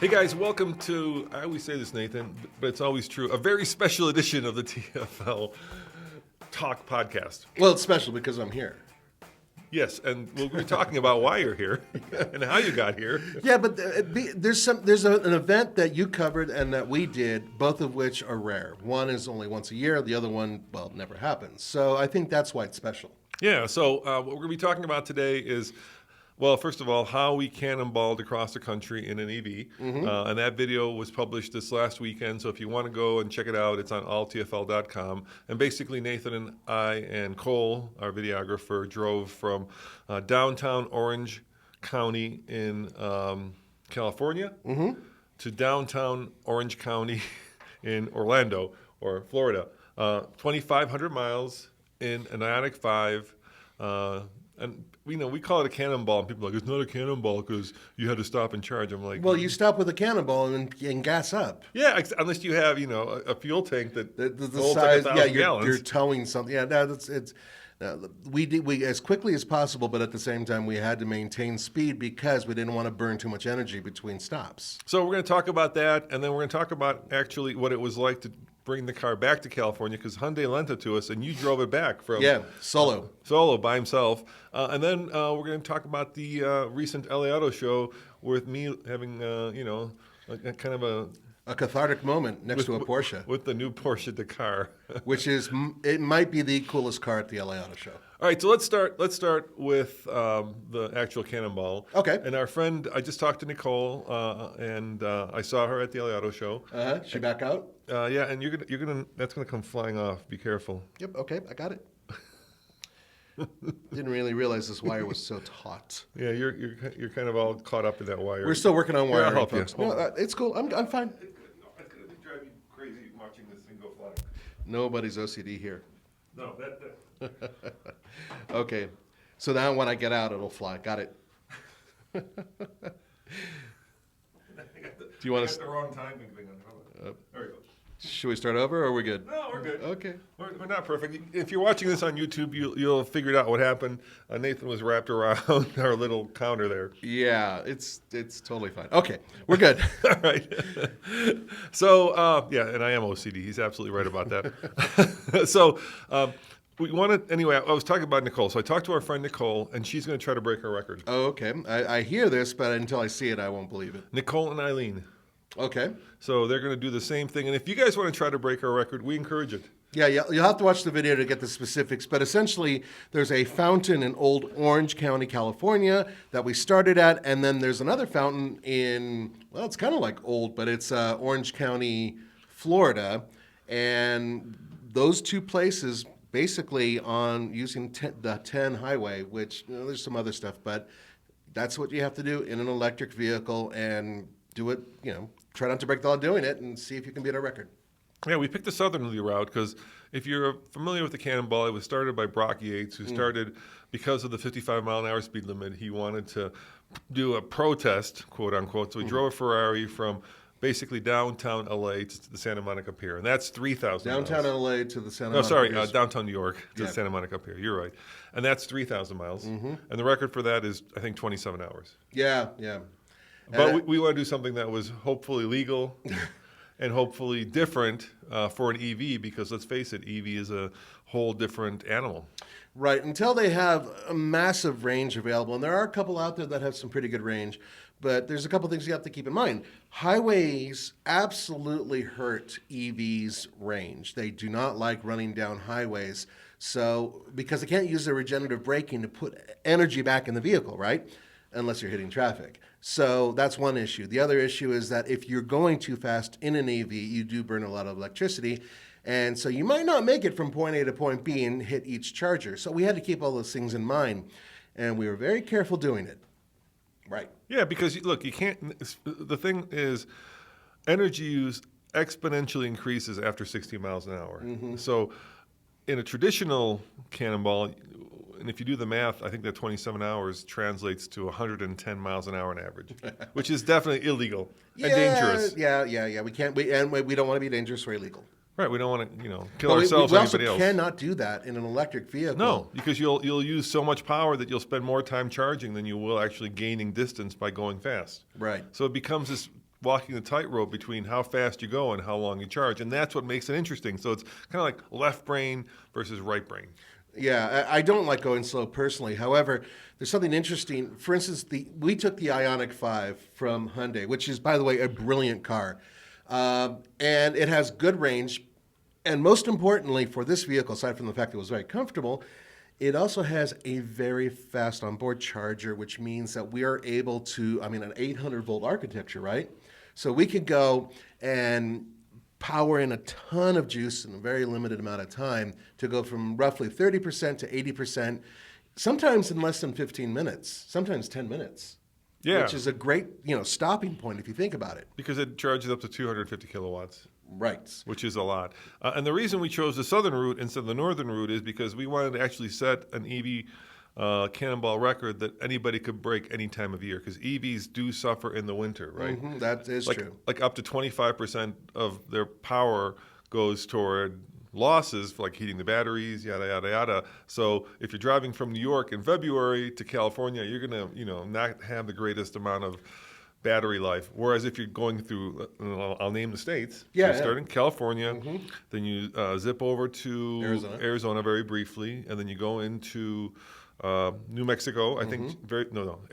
Hey guys, welcome to, I always say this, Nathan, but it's always true, a very special edition of the TFL Talk Podcast. Well, it's special because I'm here. Yes, and we'll be talking about why you're here and how you got here. Yeah, but there's an event that you covered and that we did, both of which are rare. One is only once a year. The other one, well, never happens. So I think that's why it's special. Yeah, so what we're going to be talking about today is, well, first of all, how we cannonballed across the country in an EV. And that video was published this last weekend. So if you want to go and check it out, it's on alltfl.com. And basically, Nathan and I and Cole, our videographer, drove from downtown Orange County in California to downtown Orange County in Orlando, or Florida. 2,500 miles in an Ioniq 5. And we call it a cannonball, and people are like, it's not a cannonball because you had to stop and charge. I'm like, well, you stop with a cannonball and gas up. Yeah, unless you have a fuel tank that The holds size, like 1,000 gallons. You're towing something. Yeah, no, we as quickly as possible, but at the same time we had to maintain speed because we didn't want to burn too much energy between stops. So we're going to talk about that, and then we're going to talk about actually what it was like to bring the car back to California, because Hyundai lent it to us, and you drove it back from solo by himself. And then we're going to talk about the recent LA Auto Show with me having kind of a cathartic moment next to a Porsche with the new Porsche Dakar, which it might be the coolest car at the LA Auto Show. All right, so let's start with the actual cannonball. Okay. And our friend, I just talked to Nicole, and I saw her at the LA Auto Show. She back out? Yeah, and that's gonna come flying off. Be careful. Yep. Okay, I got it. Didn't really realize this wire was so taut. Yeah, you're kind of all caught up in that wire. We're still working on wiring, I'll help folks. you. No, it's cool. I'm fine. It's gonna drive you crazy watching this thing go flying. Nobody's OCD here. No, that. Okay, so now when I get out, it'll fly. Got it. Do you want to? The wrong timing thing on. There we go. Should we start over, or are we good? No, we're good. Okay. We're not perfect. If you're watching this on YouTube, you'll figure out what happened. Nathan was wrapped around our little counter there. Yeah, it's totally fine. Okay, we're good. All right. So, yeah, and I am OCD. He's absolutely right about that. So, we wanted, anyway, I was talking about Nicole. So I talked to our friend Nicole, and she's going to try to break her record. Oh, okay. I hear this, but until I see it, I won't believe it. Nicole and Eileen. Okay. So they're going to do the same thing. And if you guys want to try to break our record, we encourage it. Yeah, you'll have to watch the video to get the specifics. But essentially, there's a fountain in Old Orange County, California, that we started at. And then there's another fountain in, well, it's kind of like old, but it's Orange County, Florida. And those two places, basically on using the 10 highway, which there's some other stuff, but that's what you have to do in an electric vehicle and do it, try not to break the law doing it and see if you can beat our record. Yeah, we picked the southerly route because if you're familiar with the cannonball, it was started by Brock Yates, who started because of the 55-mile-an-hour speed limit. He wanted to do a protest, quote unquote. So he drove a Ferrari from basically downtown LA to the Santa Monica Pier, and that's 3,000 miles. Downtown LA to the Santa Monica. No, sorry, Pier. downtown New York to the Santa Monica Pier. You're right, and that's 3,000 miles, and the record for that is, I think, 27 hours. Yeah. But we want to do something that was hopefully legal and hopefully different for an EV, because let's face it, EV is a whole different animal. Right, until they have a massive range available, and there are a couple out there that have some pretty good range, but there's a couple things you have to keep in mind. Highways absolutely hurt EVs' range. They do not like running down highways, so because they can't use their regenerative braking to put energy back in the vehicle, right? Unless you're hitting traffic. So that's one issue. The other issue is that if you're going too fast in an EV, you do burn a lot of electricity. And so you might not make it from point A to point B and hit each charger. So we had to keep all those things in mind. And we were very careful doing it. Right. Yeah, because look, you can't, the thing is, energy use exponentially increases after 60 miles an hour. So in a traditional cannonball, and if you do the math, I think that 27 hours translates to 110 miles an hour on average, which is definitely illegal and dangerous. Yeah. We can't, we don't want to be dangerous or illegal. Right, we don't want to, kill ourselves or anybody else. We also cannot do that in an electric vehicle. No, because you'll use so much power that you'll spend more time charging than you will actually gaining distance by going fast. Right. So it becomes this walking the tightrope between how fast you go and how long you charge, and that's what makes it interesting. So it's kind of like left brain versus right brain. Yeah, I don't like going slow personally. However, there's something interesting. For instance, we took the Ioniq 5 from Hyundai, which is, by the way, a brilliant car. And it has good range. And most importantly for this vehicle, aside from the fact that it was very comfortable, it also has a very fast onboard charger, which means that we are able to, an 800-volt architecture, right? So we could go and power in a ton of juice in a very limited amount of time to go from roughly 30% to 80%, sometimes in less than 15 minutes, sometimes 10 minutes. Yeah. Which is a great, stopping point if you think about it. Because it charges up to 250 kilowatts. Right. Which is a lot. And the reason we chose the southern route instead of the northern route is because we wanted to actually set an EV cannonball record that anybody could break any time of year, because EVs do suffer in the winter, right? Mm-hmm, that is true. Like up to 25% of their power goes toward losses, like heating the batteries, yada, yada, yada. So if you're driving from New York in February to California, you're going to, not have the greatest amount of battery life. Whereas if you're going through, I'll name the states. Yeah, so you start in California, then you zip over to Arizona very briefly, and then you go into New Mexico, I think,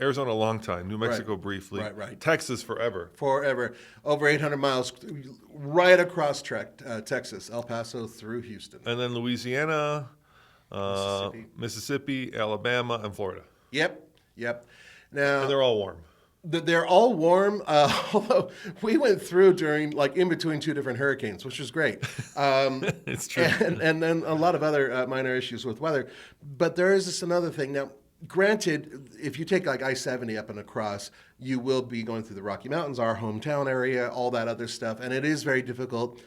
Arizona a long time, New Mexico briefly, Right. Texas forever. Over 800 miles, right across Texas, El Paso through Houston. And then Louisiana, Mississippi, Alabama, and Florida. Yep. Now, And they're all warm. They're all warm, although we went through during, in between two different hurricanes, which was great. It's true. And then a lot of other minor issues with weather. But there is this another thing. Now, granted, if you take I-70 up and across, you will be going through the Rocky Mountains, our hometown area, all that other stuff. And it is very difficult.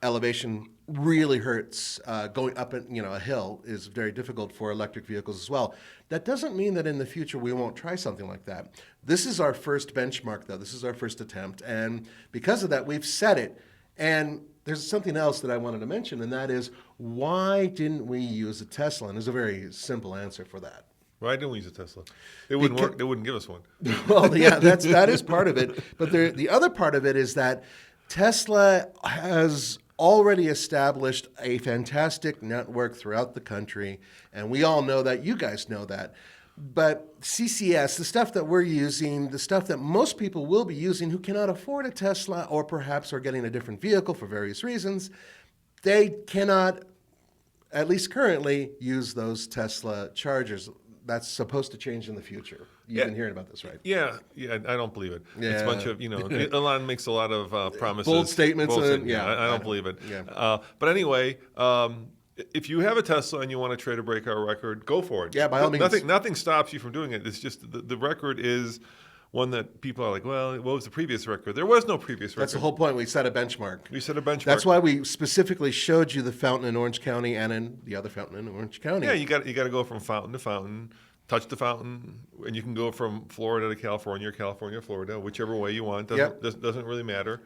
Elevation really hurts. Going up a hill is very difficult for electric vehicles as well. That doesn't mean that in the future we won't try something like that. This is our first benchmark, though. This is our first attempt. And because of that, we've set it. And there's something else that I wanted to mention, and that is, why didn't we use a Tesla? And there's a very simple answer for that. Why didn't we use a Tesla? It wouldn't work. They wouldn't give us one. Well, yeah, that is part of it. But the other part of it is that Tesla has already established a fantastic network throughout the country, and we all know that. You guys know that. But CCS, the stuff that we're using, the stuff that most people will be using who cannot afford a Tesla or perhaps are getting a different vehicle for various reasons, they cannot, at least currently, use those Tesla chargers. That's supposed to change in the future. You've been hearing about this, right? Yeah, I don't believe it. Yeah. It's a bunch of, Elon makes a lot of promises. Bold statements. I I don't believe it. Yeah. But anyway, if you have a Tesla and you want to try to break our record, go for it. Yeah, by all means. Nothing stops you from doing it. It's just the record is one that people are like, well, what was the previous record? There was no previous record. That's the whole point. We set a benchmark. We set a benchmark. That's why we specifically showed you the fountain in Orange County and in the other fountain in Orange County. Yeah, you got to go from fountain to fountain, touch the fountain, and you can go from Florida to California or California to Florida, whichever way you want. Doesn't really matter.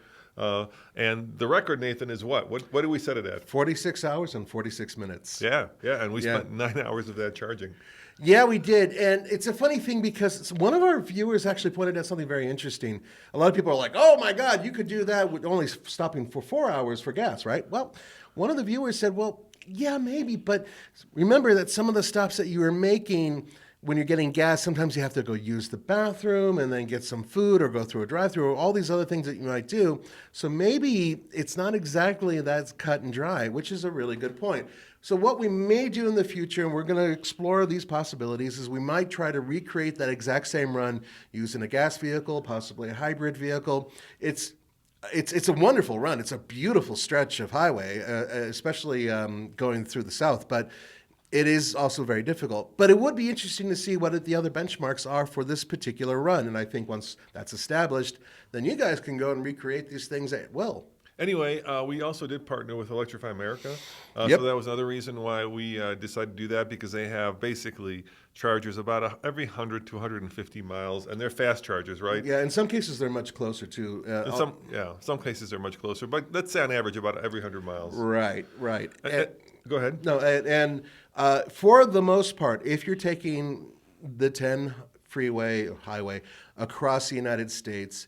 And the record, Nathan, is what? What do we set it at? 46 hours and 46 minutes. Yeah, and we spent 9 hours of that charging. Yeah, we did. And it's a funny thing because one of our viewers actually pointed out something very interesting. A lot of people are like, oh my God, you could do that with only stopping for 4 hours for gas, right? Well, one of the viewers said, well, yeah, maybe. But remember that some of the stops that you were making when you're getting gas, sometimes you have to go use the bathroom and then get some food or go through a drive-through or all these other things that you might do. So maybe it's not exactly that cut and dry, which is a really good point. So what we may do in the future, and we're going to explore these possibilities, is we might try to recreate that exact same run using a gas vehicle, possibly a hybrid vehicle. It's a wonderful run. It's a beautiful stretch of highway, especially going through the south. But it is also very difficult. But it would be interesting to see what the other benchmarks are for this particular run. And I think once that's established, then you guys can go and recreate these things at will. Anyway, we also did partner with Electrify America. Yep. So that was another reason why we decided to do that, because they have basically chargers about every 100 to 150 miles, and they're fast chargers, right? Yeah, in some cases they're much closer to. Some cases they're much closer, but let's say on average about every 100 miles. Right. Go ahead. No, and for the most part, if you're taking the 10 freeway or highway across the United States,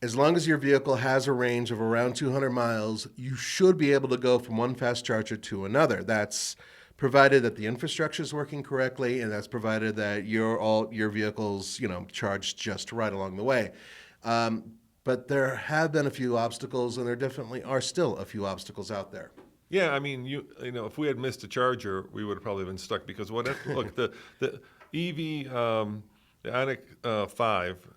as long as your vehicle has a range of around 200 miles, you should be able to go from one fast charger to another. That's provided that the infrastructure is working correctly, and that's provided that your vehicle's charged just right along the way. But there have been a few obstacles, and there definitely are still a few obstacles out there. Yeah, I mean, if we had missed a charger, we would have probably been stuck because look, the EV, the Ioniq 5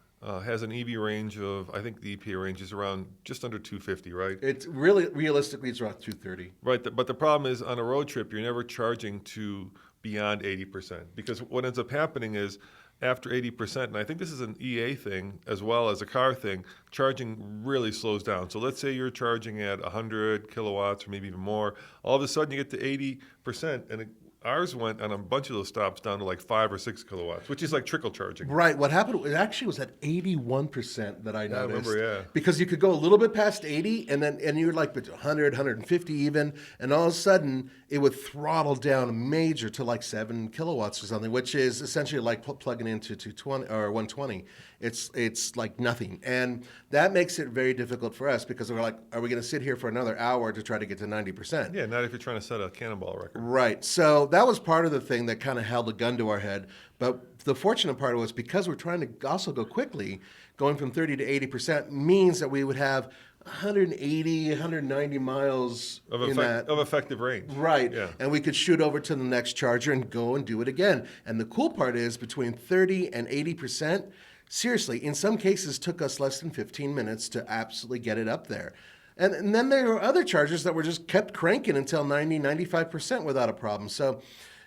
has an EV range of, I think the EPA range is around just under 250, right? It's really, realistically, it's around 230. Right, but the problem is on a road trip, you're never charging to beyond 80% because what ends up happening is after 80%, and I think this is an EA thing as well as a car thing, charging really slows down. So let's say you're charging at 100 kilowatts or maybe even more. All of a sudden you get to 80%, and ours went on a bunch of those stops down to like 5 or 6 kilowatts, which is like trickle charging. Right. What happened, it actually was at 81% that I noticed. I remember, yeah. Because you could go a little bit past 80, and you were like 100, 150 even, and all of a sudden it would throttle down major to like 7 kilowatts or something, which is essentially like plugging into 220 or 120. It's like nothing. And that makes it very difficult for us because we're like, are we going to sit here for another hour to try to get to 90%? Yeah, not if you're trying to set a cannonball record. Right. So that was part of the thing that kind of held a gun to our head. But the fortunate part was because we're trying to also go quickly, going from 30 to 80% means that we would have 180, 190 miles of effective range. Right. Yeah. And we could shoot over to the next charger and go and do it again. And the cool part is between 30 and 80%, seriously, in some cases took us less than 15 minutes to absolutely get it up there. And then there were other chargers that were just kept cranking until 90, 95% without a problem. So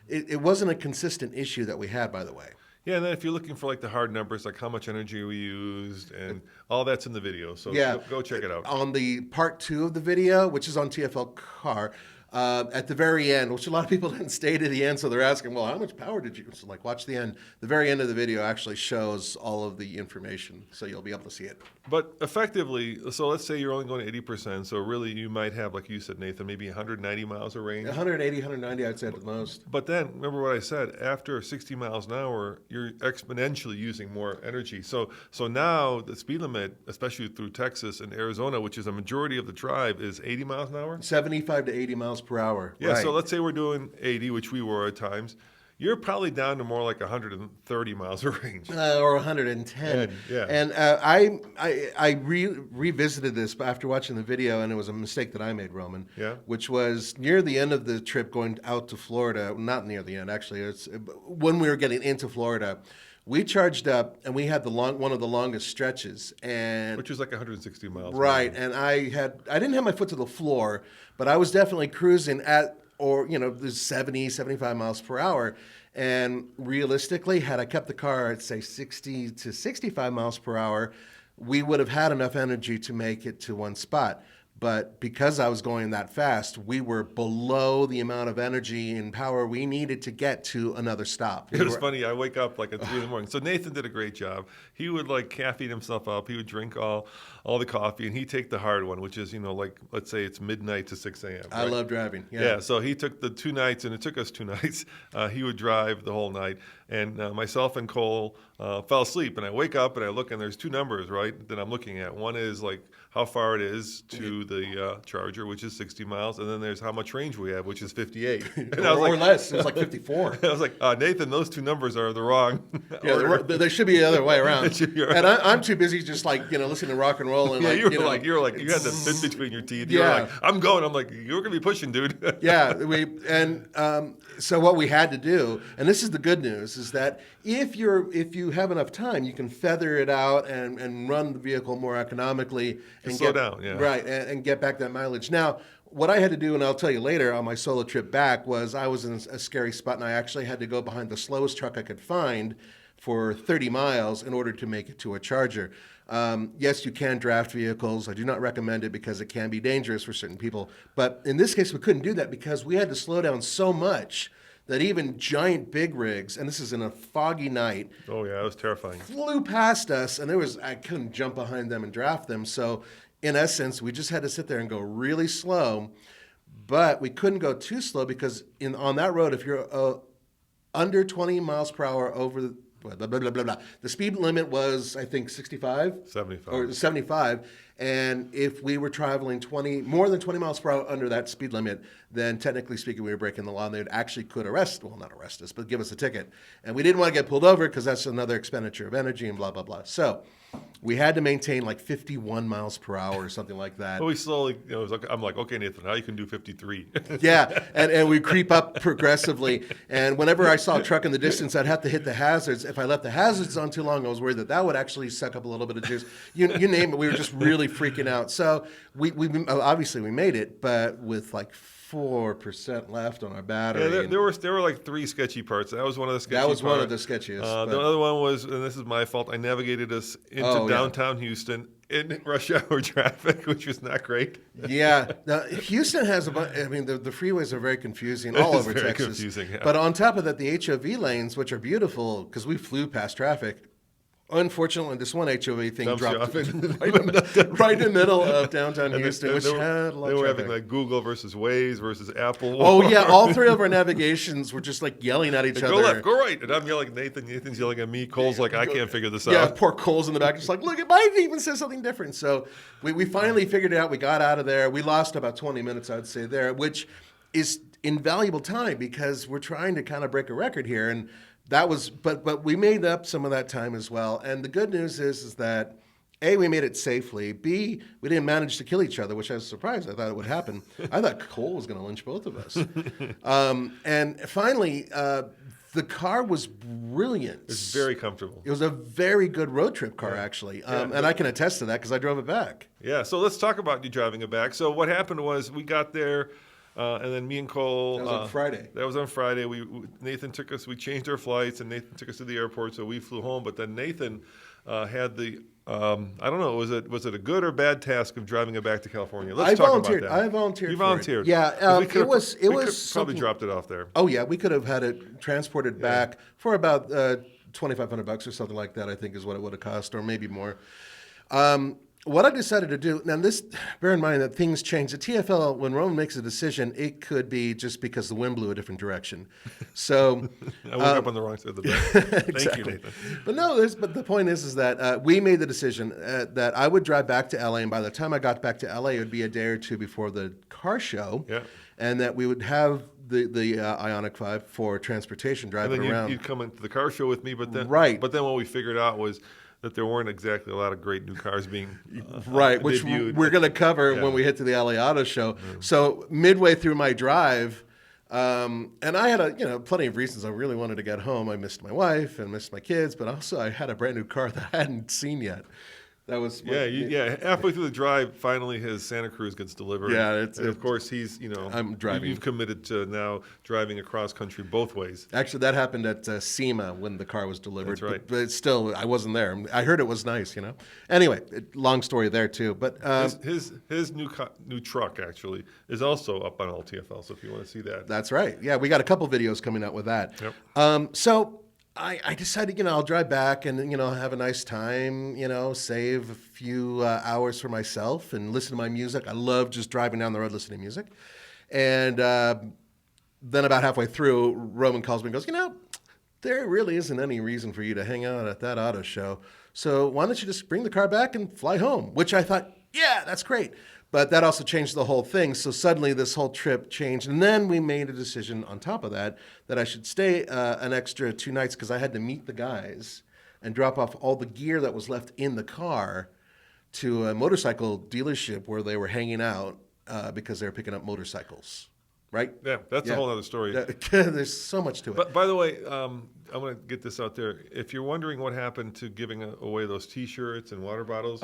it wasn't a consistent issue that we had, by the way. Yeah, and then if you're looking for like the hard numbers, like how much energy we used, and all that's in the video. So yeah, go check it out. On the part 2 of the video, which is on TFL Car, at the very end, which a lot of people didn't stay to the end, so they're asking, well, how much power did you? So like, watch the end. The very end of the video actually shows all of the information, so you'll be able to see it. But effectively, so let's say you're only going 80%, so really you might have, like you said, Nathan, maybe 190 miles of range. 180, 190, I'd say at the most. But then, remember what I said, after 60 miles an hour, you're exponentially using more energy. So now the speed limit, especially through Texas and Arizona, which is a majority of the drive, is 80 miles an hour? 75 to 80 miles per hour. Yeah, right. So let's say we're doing 80, which we were at times. You're probably down to more like 130 miles of range. Or 110. Yeah. And I revisited this after watching the video, and it was a mistake that I made, Roman. Yeah. Which was near the end of the trip going out to Florida. Not near the end, actually. It's when we were getting into Florida. We charged up, and we had one of the longest stretches, and which was like 160 miles. Right, and I didn't have my foot to the floor, but I was definitely cruising at, or the 70, 75 miles per hour, and realistically, had I kept the car at say 60 to 65 miles per hour, we would have had enough energy to make it to one spot. But because I was going that fast, we were below the amount of energy and power we needed to get to another stop. It was funny. I wake up like at 3 in the morning. So Nathan did a great job. He would like caffeine himself up. He would drink all the coffee, and he'd take the hard one, which is, like, let's say it's midnight to 6 a.m. Right? I love driving. Yeah. So he took the 2 nights, and it took us 2 nights. He would drive the whole night. And myself and Cole fell asleep. And I wake up, and I look, and there's 2 numbers, right, that I'm looking at. One is like how far it is to the charger, which is 60 miles. And then there's how much range we have, which is 58. And or less. It was like 54. I was like, Nathan, those 2 numbers are the wrong order. They should be the other way around. Right. And I'm too busy just like, listening to rock and roll. And you were like, you had the bit between your teeth. You were like, I'm going. I'm like, you're going to be pushing, dude. Yeah. So what we had to do, and this is the good news, is that if you have enough time, you can feather it out and run the vehicle more economically. And slow down, yeah. Right, and get back that mileage. Now, what I had to do, and I'll tell you later, on my solo trip back, was I was in a scary spot, and I actually had to go behind the slowest truck I could find for 30 miles in order to make it to a charger. Yes, you can draft vehicles. I do not recommend it because it can be dangerous for certain people. But in this case, we couldn't do that because we had to slow down so much that even giant big rigs, and this is in a foggy night. Oh yeah, it was terrifying. Flew past us, and I couldn't jump behind them and draft them. So in essence, we just had to sit there and go really slow. But we couldn't go too slow because on that road, if you're under 20 miles per hour over blah, blah, blah, blah, blah. The speed limit was, I think, 65? 75. Or 75. And if we were traveling more than 20 miles per hour under that speed limit, then technically speaking, we were breaking the law, and they actually could not arrest us, but give us a ticket. And we didn't want to get pulled over because that's another expenditure of energy and blah, blah, blah. So we had to maintain like 51 miles per hour or something like that. But we slowly, it was like, I'm like, okay, Nathan, now you can do 53. Yeah, and we creep up progressively. And whenever I saw a truck in the distance, I'd have to hit the hazards. If I left the hazards on too long, I was worried that would actually suck up a little bit of juice. You name it, we were just really freaking out. So we obviously we made it, but with like 4% left on our battery. Yeah, there were like 3 sketchy parts. That was one of the sketchy parts. That was one of the sketchiest. The other one was, and this is my fault, I navigated us into downtown Houston in rush hour traffic, which was not great. Yeah. Now, Houston has the freeways are very confusing all over very Texas. Confusing, yeah. But on top of that, the HOV lanes, which are beautiful, because we flew past traffic. Unfortunately, this one HOV thing dropped right in the middle of downtown Houston, which had a lot of They were traffic. having like Google versus Waze versus Apple. Oh, yeah. All 3 of our navigations were just like yelling at each other. Go left, go right. And I'm yelling at Nathan. Nathan's yelling at me. Cole's like, I can't figure this out. Yeah, poor Cole's in the back. Just like, look, it might even say something different. So we finally figured it out. We got out of there. We lost about 20 minutes, I'd say, there, which is invaluable time because we're trying to kind of break a record here. And that was, but we made up some of that time as well. And the good news is that A, we made it safely. B, we didn't manage to kill each other, which I was surprised. I thought it would happen. I thought Cole was going to lynch both of us. And finally, the car was brilliant. It was very comfortable. It was a very good road trip car, actually. And I can attest to that because I drove it back. Yeah, so let's talk about you driving it back. So what happened was we got there, and then me and Cole. That was on Friday. That was on Friday. Nathan took us. We changed our flights, and Nathan took us to the airport, so we flew home. But then Nathan had the I don't know. Was it a good or bad task of driving it back to California? Let's talk about that. I volunteered. You volunteered. Yeah, we it was probably dropped it off there. Oh yeah, we could have had it transported back for about $2,500 or something like that. I think is what it would have cost, or maybe more. What I decided to do, now this, bear in mind that things change. The TFL, when Roman makes a decision, it could be just because the wind blew a different direction. So I woke up on the wrong side of the bed. Exactly. Thank you, Nathan. But the point is that we made the decision that I would drive back to LA, and by the time I got back to LA, it would be a day or two before the car show, and that we would have the Ioniq 5 for transportation driving and then around. You'd come into the car show with me, but then what we figured out was that there weren't exactly a lot of great new cars being which debuted. We're going to cover when we hit to the LA Auto Show. So midway through my drive, and I had plenty of reasons I really wanted to get home. I missed my wife and missed my kids, but also I had a brand new car that I hadn't seen yet. That was halfway through the drive, finally his Santa Cruz gets delivered. Yeah, and of course he's I'm driving. You've committed to now driving across country both ways. Actually, that happened at SEMA when the car was delivered. That's right. But still, I wasn't there. I heard it was nice, Anyway, long story there too. But his new truck actually is also up on all TFL. So if you want to see that, that's right. Yeah, we got a couple videos coming out with that. Yep. So I decided, I'll drive back and, have a nice time, save a few hours for myself and listen to my music. I love just driving down the road listening to music. And then about halfway through, Roman calls me and goes, there really isn't any reason for you to hang out at that auto show. So why don't you just bring the car back and fly home? Which I thought, yeah, that's great. But that also changed the whole thing. So suddenly this whole trip changed. And then we made a decision on top of that I should stay an extra 2 nights because I had to meet the guys and drop off all the gear that was left in the car to a motorcycle dealership where they were hanging out because they were picking up motorcycles. Right? Yeah, that's a whole other story. There's so much to it. But by the way, I'm going to get this out there. If you're wondering what happened to giving away those T-shirts and water bottles,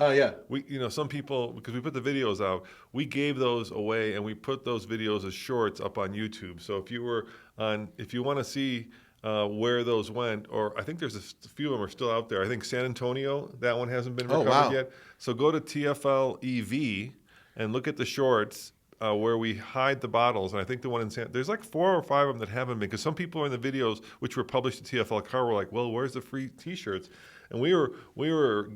we, some people, because we put the videos out, we gave those away and we put those videos as shorts up on YouTube. So if you want to see where those went, or I think there's a few of them are still out there. I think San Antonio, that one hasn't been recovered yet. So go to TFL EV and look at the shorts. Where we hide the bottles, and I think the one in there's like 4 or 5 of them that haven't been, because some people in the videos which were published at TFL Car were like, well, where's the free T-shirts? And we were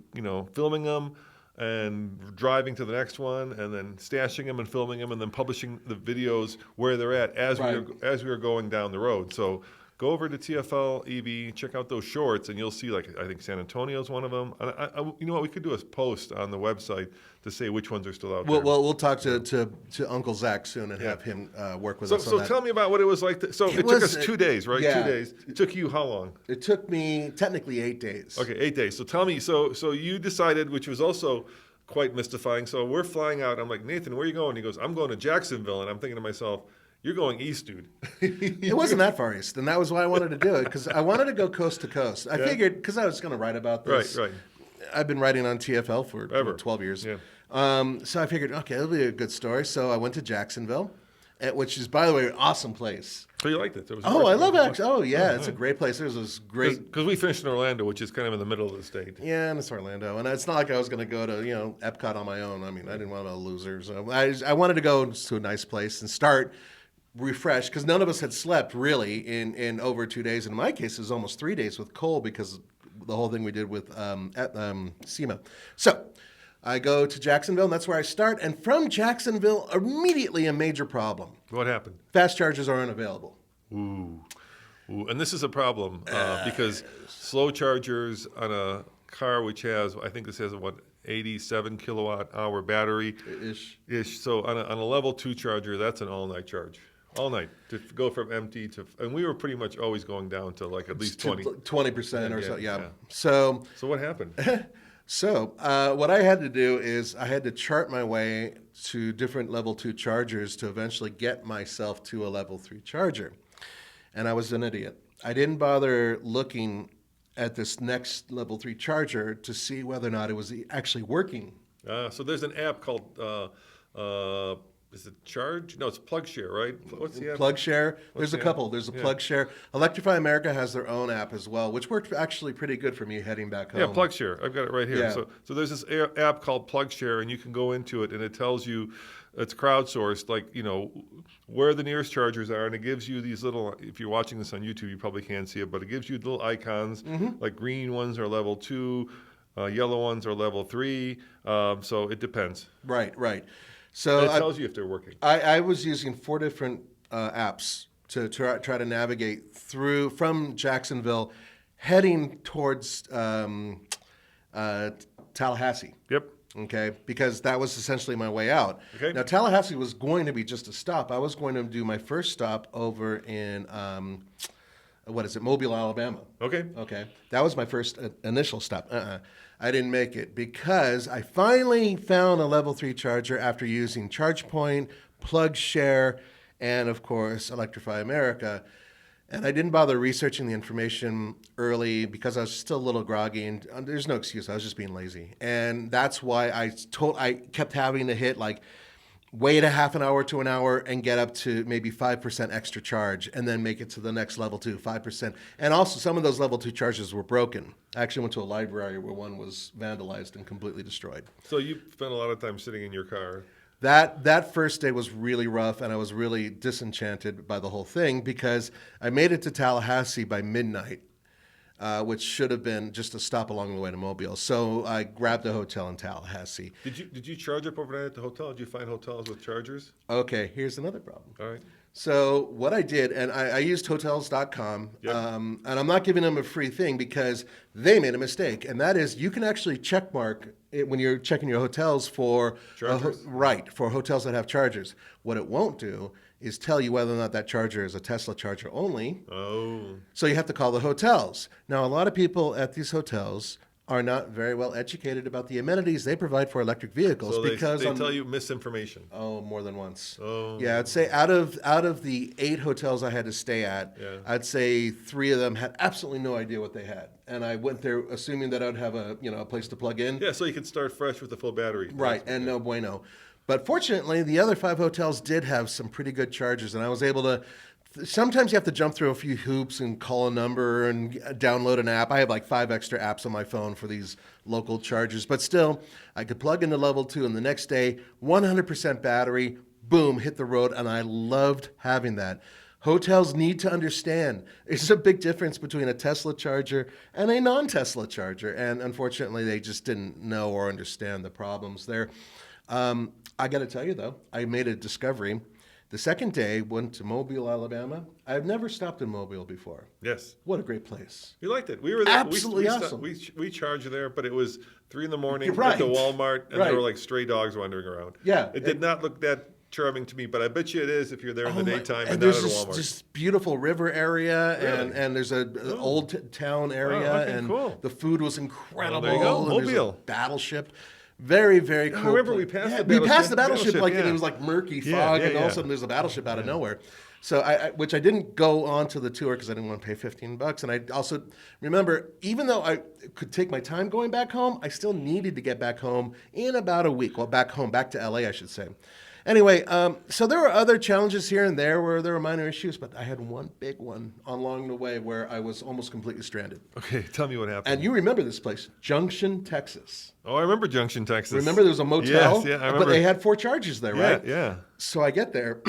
filming them and driving to the next one, and then stashing them and filming them, and then publishing the videos where they're at as we were going down the road. So go over to TFL EV, check out those shorts, and you'll see, like, I think San Antonio's one of them. And you know what? We could do a post on the website to say which ones are still out there. We'll talk to Uncle Zach soon and have him work with us on So that. tell me about what it was like. It took us 2 days, right? Yeah. 2 days. It took you how long? It took me technically 8 days. Okay, 8 days. So tell me, so you decided, which was also quite mystifying. So we're flying out. I'm like, Nathan, where are you going? He goes, I'm going to Jacksonville. And I'm thinking to myself, you're going east, dude. It wasn't that far east, and that was why I wanted to do it, because I wanted to go coast to coast. I figured, because I was going to write about this. Right. I've been writing on TFL for Ever. 12 years. Yeah. So I figured, okay, it'll be a good story. So I went to Jacksonville, which is, by the way, an awesome place. So you liked it? I love it. Oh, yeah, it's a great place. There's this great... Because we finished in Orlando, which is kind of in the middle of the state. Yeah, and it's Orlando. And it's not like I was going to go to, Epcot on my own. I mean, I didn't want to be a loser. So I wanted to go to a nice place and start refreshed, because none of us had slept really in over 2 days. In my case, it was almost 3 days with Cole, because the whole thing we did with SEMA. So I go to Jacksonville, and that's where I start. And from Jacksonville, immediately a major problem. What happened? Fast chargers are unavailable. Ooh. And this is a problem because slow chargers on a car which has, I think this has, 87 kilowatt hour battery. Ish. So on a level 2 charger, that's an all-night charge. All night to go from empty to, and we were pretty much always going down to like at least 20% or so. Yeah. So what happened? So what I had to do is I had to chart my way to different level 2 chargers to eventually get myself to a level 3 charger. And I was an idiot. I didn't bother looking at this next level 3 charger to see whether or not it was actually working. So there's an app called, is it Charge? No, it's PlugShare, right? What's the app? PlugShare. There's a couple. There's a PlugShare. Electrify America has their own app as well, which worked actually pretty good for me heading back home. Yeah, PlugShare. I've got it right here. Yeah. So there's this app called PlugShare, and you can go into it, and it tells you, it's crowdsourced, like, where the nearest chargers are, and it gives you these little, if you're watching this on YouTube, you probably can't see it, but it gives you little icons, like green ones are level 2, yellow ones are level 3, so it depends. Right. So And it tells you if they're working. I was using 4 different apps to try to navigate through from Jacksonville, heading towards Tallahassee. Yep. Okay, because that was essentially my way out. Okay. Now Tallahassee was going to be just a stop. I was going to do my first stop over in Mobile, Alabama. Okay, that was my first initial stop. I didn't make it because I finally found a level 3 charger after using ChargePoint, PlugShare, and of course Electrify America. And I didn't bother researching the information early because I was still a little groggy, and there's no excuse. I was just being lazy. And that's why I kept having to hit, like, wait a half an hour to an hour and get up to maybe 5% extra charge, and then make it to the next level 2, 5%. And also, some of those level 2 chargers were broken. I actually went to a library where one was vandalized and completely destroyed. So you spent a lot of time sitting in your car. That first day was really rough, and I was really disenchanted by the whole thing because I made it to Tallahassee by midnight, which should have been just a stop along the way to Mobile. So I grabbed a hotel in Tallahassee. Did you charge up overnight at the hotel? Did you find hotels with chargers? Okay, here's another problem. All right. So what I did, and I used hotels.com, and I'm not giving them a free thing because they made a mistake, and that is you can actually check mark it when you're checking your hotels for chargers. For hotels that have chargers. What it won't do is tell you whether or not that charger is a Tesla charger only. Oh. So you have to call the hotels. Now, a lot of people at these hotels are not very well educated about the amenities they provide for electric vehicles. So because they tell you misinformation. Oh, more than once. Oh. Yeah, I'd say out of the 8 hotels I had to stay at, I'd say 3 of them had absolutely no idea what they had. And I went there assuming that I'd have a place to plug in. Yeah, so you could start fresh with a full battery. Right, and no bueno. But fortunately, the other 5 hotels did have some pretty good chargers, and I was able to. Sometimes you have to jump through a few hoops and call a number and download an app. I have like 5 extra apps on my phone for these local chargers. But still, I could plug into level 2, and the next day, 100% battery, boom, hit the road, and I loved having that. Hotels need to understand there's a big difference between a Tesla charger and a non-Tesla charger. And unfortunately, they just didn't know or understand the problems there. I got to tell you, though, I made a discovery The second day, went to Mobile, Alabama. I've never stopped in Mobile before. Yes. What a great place. We liked it. We were there. Absolutely awesome. We charged there, but it was 3 in the morning Right. at the Walmart, and Right. there were like stray dogs wandering around. Yeah. It did not look that charming to me, but I bet you it is if you're there in the daytime and not there's at a Walmart. this beautiful river area, Really? and there's an old town area, okay, and cool. the food was incredible. there you go. and there's a Mobile. battleship. Very, very cool. I remember we passed the We passed the battleship, battleship, like, and yeah. it was like murky fog, Yeah, and all of yeah. a sudden there's a battleship out of nowhere. So which I didn't go on to the tour because I didn't want to pay $15. And I also remember, even though I could take my time going back home, I still needed to get back home in about a week. Well, back to LA, I should say. Anyway, so there were other challenges here and there where there were minor issues, but I had one big one along the way where I was almost completely stranded. Okay, tell me what happened. And you remember this place, Junction, Texas. Oh, I remember Junction, Texas. Remember there was a motel? Yes, yeah, I remember. But they had 4 chargers there, right? Yeah. So I get there,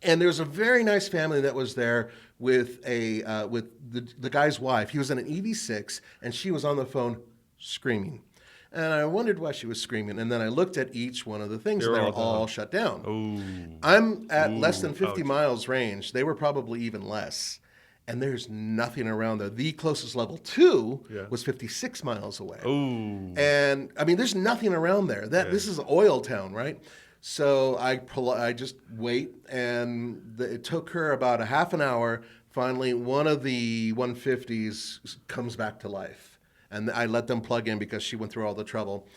and there was a very nice family that was there with the guy's wife. He was in an EV6, and she was on the phone screaming. And I wondered why she was screaming. And then I looked at each one of the things, and they were all shut down. Ooh. I'm at less than 50 ouch. miles range. They were probably even less. And there's nothing around there. The closest level 2 was 56 miles away. Ooh. And I mean, there's nothing around there. This is an oil town, right? So I just wait, and it took her about a half an hour. Finally, one of the 150s comes back to life, and I let them plug in because she went through all the trouble.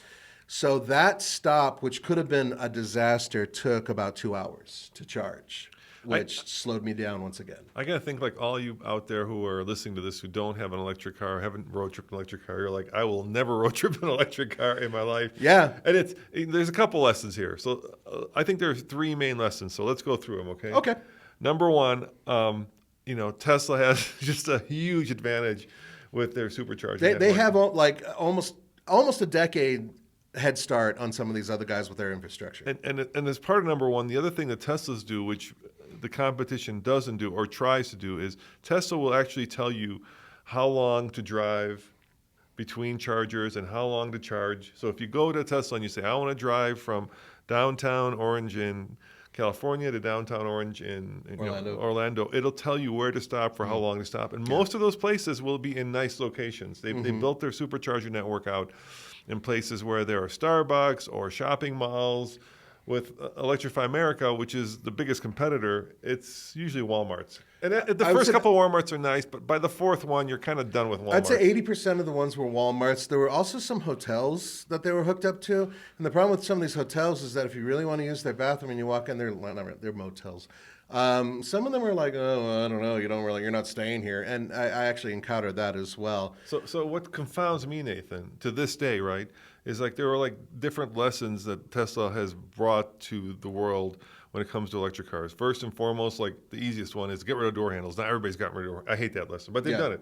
So that stop, which could have been a disaster, took about 2 hours to charge, which slowed me down once again. I gotta think, like, all you out there who are listening to this who don't have an electric car, haven't road tripped an electric car, you're like, I will never road trip an electric ar in my life. Yeah. And there's a couple lessons here. So I think there's 3 main lessons. So let's go through them, okay? Okay. Number one, Tesla has just a huge advantage with their supercharging. They network. have like almost a decade head start on some of these other guys with their infrastructure. And as part of number one, the other thing that Teslas do, which the competition doesn't do or tries to do, is Tesla will actually tell you how long to drive between chargers and how long to charge. So if you go to Tesla and you say, I want to drive from downtown Orange in California to downtown Orange in Orlando, it'll tell you where to stop for how long to stop. And most of those places will be in nice locations. They built their supercharger network out in places where there are Starbucks or shopping malls. With Electrify America, which is the biggest competitor, it's usually Walmart's. And the first couple of Walmarts are nice, but by the 4th one, you're kind of done with Walmart. I'd say 80% of the ones were Walmarts. There were also some hotels that they were hooked up to. And the problem with some of these hotels is that if you really want to use their bathroom and you walk in, they're motels. Some of them are like, oh, I don't know, you're not staying here. And I actually encountered that as well. So what confounds me, Nathan, to this day, right, is like there are like different lessons that Tesla has brought to the world when it comes to electric cars. First and foremost, like the easiest one is get rid of door handles. Not everybody's gotten rid of door. I hate that lesson, but they've done it.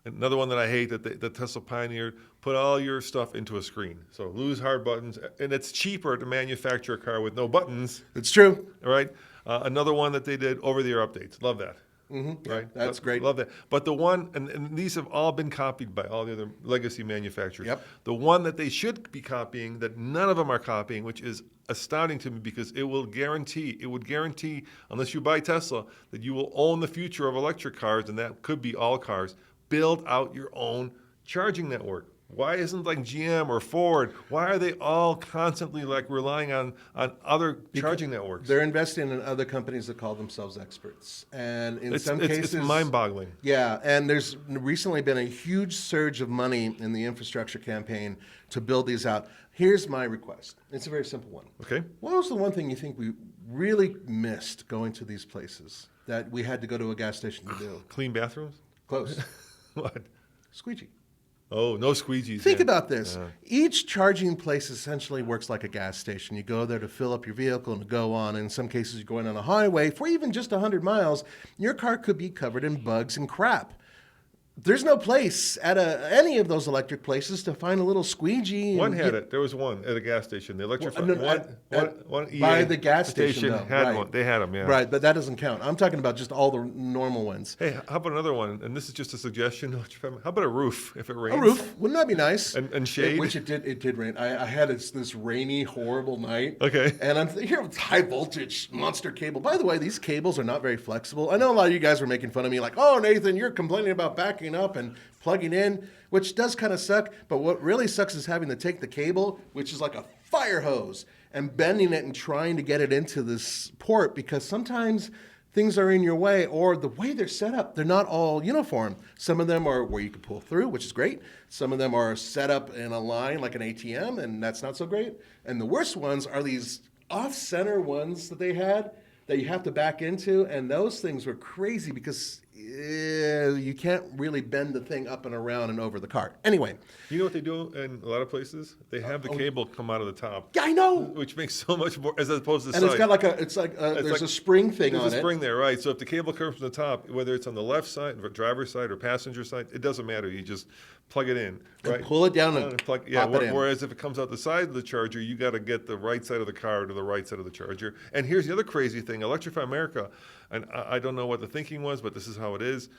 Another one that I hate that Tesla pioneered, put all your stuff into a screen. So lose hard buttons, and it's cheaper to manufacture a car with no buttons. It's true. All right. Another one that they did, over-the-air updates. Love that. Right? That's great. Love that. But the one, and these have all been copied by all the other legacy manufacturers. Yep. The one that they should be copying, that none of them are copying, which is astounding to me because it would guarantee, unless you buy Tesla, that you will own the future of electric cars, and that could be all cars. Build out your own charging network. Why isn't like GM or Ford? Why are they all constantly like relying on other charging networks? They're investing in other companies that call themselves experts, and in some cases, it's mind-boggling. Yeah, and there's recently been a huge surge of money in the infrastructure campaign to build these out. Here's my request. It's a very simple one. Okay. What was the one thing you think we really missed going to these places that we had to go to a gas station to do? Clean bathrooms? Close. What? Squeegee. Oh, no squeegees. Think about this. Each charging place essentially works like a gas station. You go there to fill up your vehicle and to go on. In some cases, you're going on a highway for even just 100 miles. Your car could be covered in bugs and crap. there's no place at any of those electric places to find a little squeegee. One had it. There was one at a gas station. The Electrify. One by EA the gas station though, had right. one. They had them, yeah. Right, but that doesn't count. I'm talking about just all the normal ones. Hey, how about another one? And this is just a suggestion. How about a roof if it rains? A roof, wouldn't that be nice? And shade? Which it did rain. I had this rainy, horrible night. Okay. And I'm here with high voltage monster cable. By the way, these cables are not very flexible. I know a lot of you guys were making fun of me like, oh, Nathan, you're complaining about backing up and plugging in, which does kind of suck. But what really sucks is having to take the cable, which is like a fire hose, and bending it and trying to get it into this port, because sometimes things are in your way, or the way they're set up, they're not all uniform. Some of them are where you can pull through, which is great. Some of them are set up in a line like an ATM, and that's not so great. And the worst ones are these off-center ones that they had that you have to back into, and those things were crazy because you can't really bend the thing up and around and over the cart. Anyway. You know what they do in a lot of places? They have the cable come out of the top. Yeah, I know. Which makes so much more, as opposed to the and side. It's got like there's a spring thing on it. There's a spring there, right. So if the cable comes from the top, whether it's on the left side, the driver's side, or passenger side, it doesn't matter. You just plug it in, right? And pull it down and pop it in. Whereas if it comes out the side of the charger, you got to get the right side of the car to the right side of the charger. And here's the other crazy thing. Electrify America, and I don't know what the thinking was, but this is how it is.